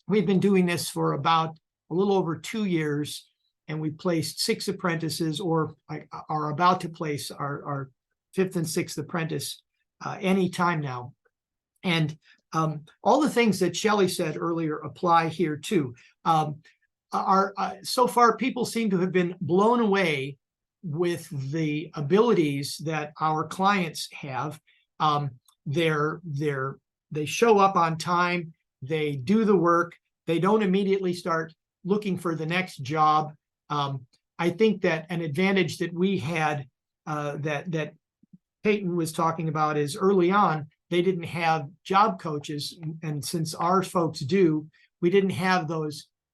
we've been doing this for about a little over 2 years, and we placed 6 apprentices, or are about to place our 5th and 6th apprentice any time now. And all the things that Shelley said earlier apply here too. So far, people seem to have been blown away with the abilities that our clients have. They show up on time, they do the work, they don't immediately start looking for the next job. I think that an advantage that we had that Peyton was talking about is early on, they didn't have job coaches. And since our folks do, we didn't have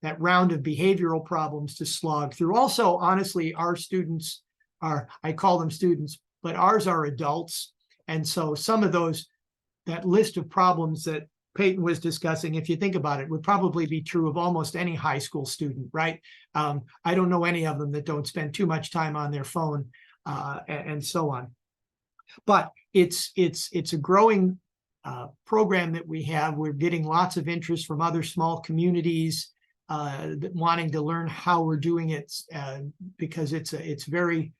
that round of behavioral problems to slog through. Also, honestly, our students I call them students, but ours are adults. And so some of that list of problems that Peyton was discussing, if you think about it, would probably be true of almost any high school student, right? I don't know any of them that don't spend too much time on their phone and so on. But it's a growing program that we have. We're getting lots of interest from other small communities wanting to learn how we're doing it, because it's very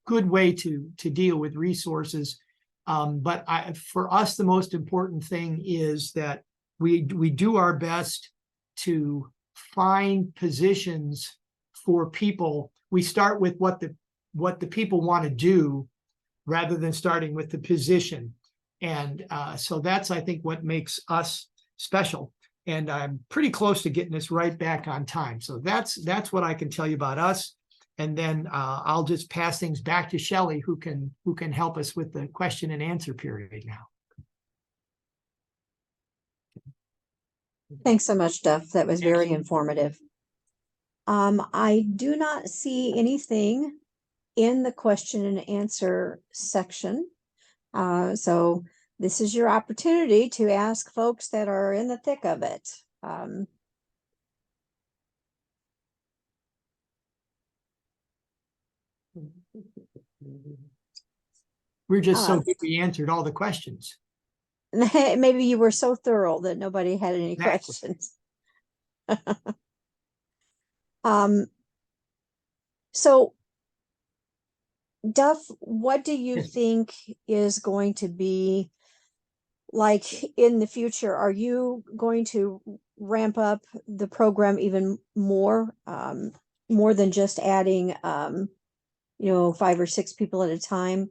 good way to deal with resources. But for us, the most important thing is that we do our best to find positions for people. We start with what the people want to do, rather than starting with the position. And so that's, I think, what makes us special. And I'm pretty close to getting this right back on time. So that's what I can tell you about us. And then I'll just pass things back to Shelley, who can help us with the question and answer period now. Thanks so much, Duff. That was very informative. I do not see anything in the question and answer section. So this is your opportunity to ask folks that are in the thick of it. We're just so good we answered all the questions. Maybe you were so thorough that nobody had any questions. So Duff, what do you think is going to be like in the future? Are you going to ramp up the program even more than just adding 5 or 6 people at a time?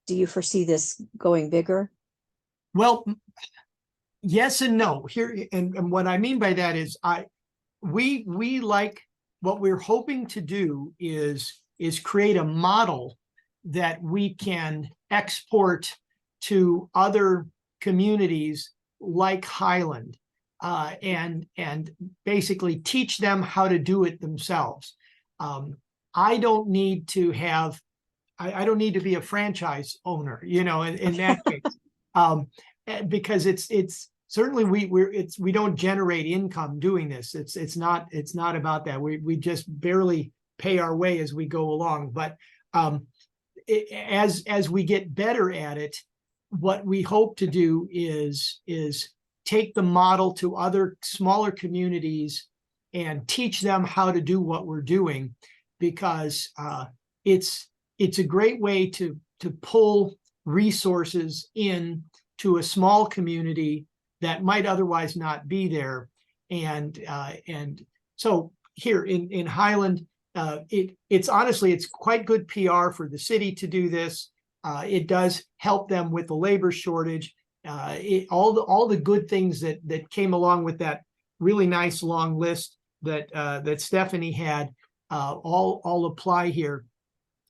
Do you foresee this going bigger? Well, yes and no. Here, and what I mean by that is we like, what we're hoping to do is create a model that we can export to other communities like Highland, and basically teach them how to do it themselves. I don't need to be a franchise owner, in that case, because it's certainly we don't generate income doing this. It's not about that. We just barely pay our way as we go along. But as we get better at it, what we hope to do is take the model to other smaller communities and teach them how to do what we're doing, because it's a great way to pull resources in to a small community that might otherwise not be there. And so here in Highland, it's honestly, it's quite good PR for the city to do this. It does help them with the labor shortage. All the good things that came along with that really nice long list that Stephanie had all apply here.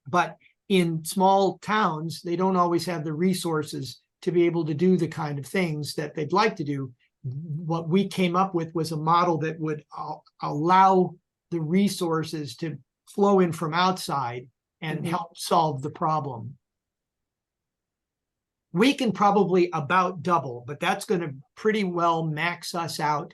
But in small towns, they don't always have the resources to be able to do the kind of things that they'd like to do. What we came up with was a model that would allow the resources to flow in from outside and help solve the problem. We can probably about double, but that's going to pretty well max us out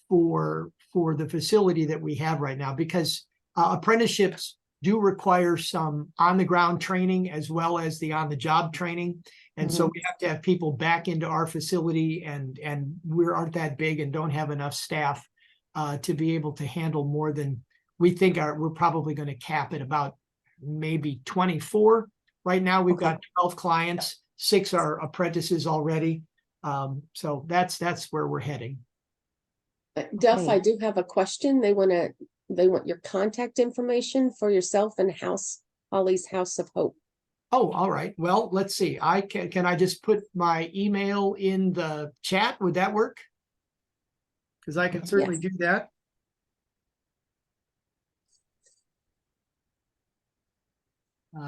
for the facility that we have right now, because apprenticeships do require some on-the-ground training as well as the on-the-job training. And so we have to have people back into our facility, and we aren't that big and don't have enough staff to be able to handle more than we think we're probably going to cap at about maybe 24. Right now, we've got 12 clients, 6 are apprentices already. So that's where we're heading. Duff, Okay. I do have a question. They want your contact information for yourself and Holly's House of Hope. Oh, all right. Well, let's see. Can I just put my email in the chat? Would that work? Because I can certainly do that.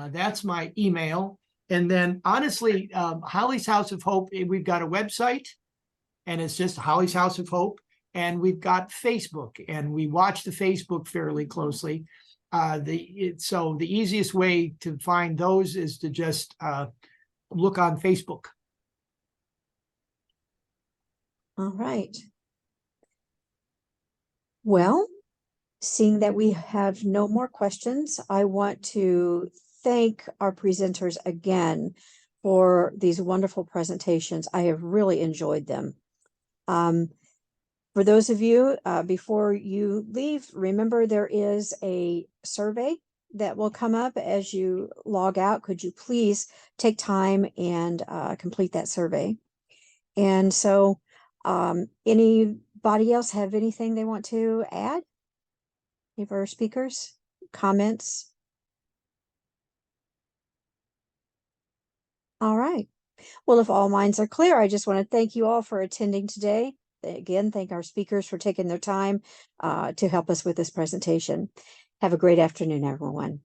That's my email. And then honestly, Holly's House of Hope, we've got a website, and it's just Holly's House of Hope. And we've got Facebook, and we watch the Facebook fairly closely. So the easiest way to find those is to just look on Facebook. All right. Well, seeing that we have no more questions, I want to thank our presenters again for these wonderful presentations. I have really enjoyed them. For those of you, before you leave, remember there is a survey that will come up as you log out. Could you please take time and complete that survey? And so anybody else have anything they want to add? Any of our speakers, comments? All right. Well, if all minds are clear, I just want to thank you all for attending today. Again, thank our speakers for taking their time to help us with this presentation. Have a great afternoon, everyone.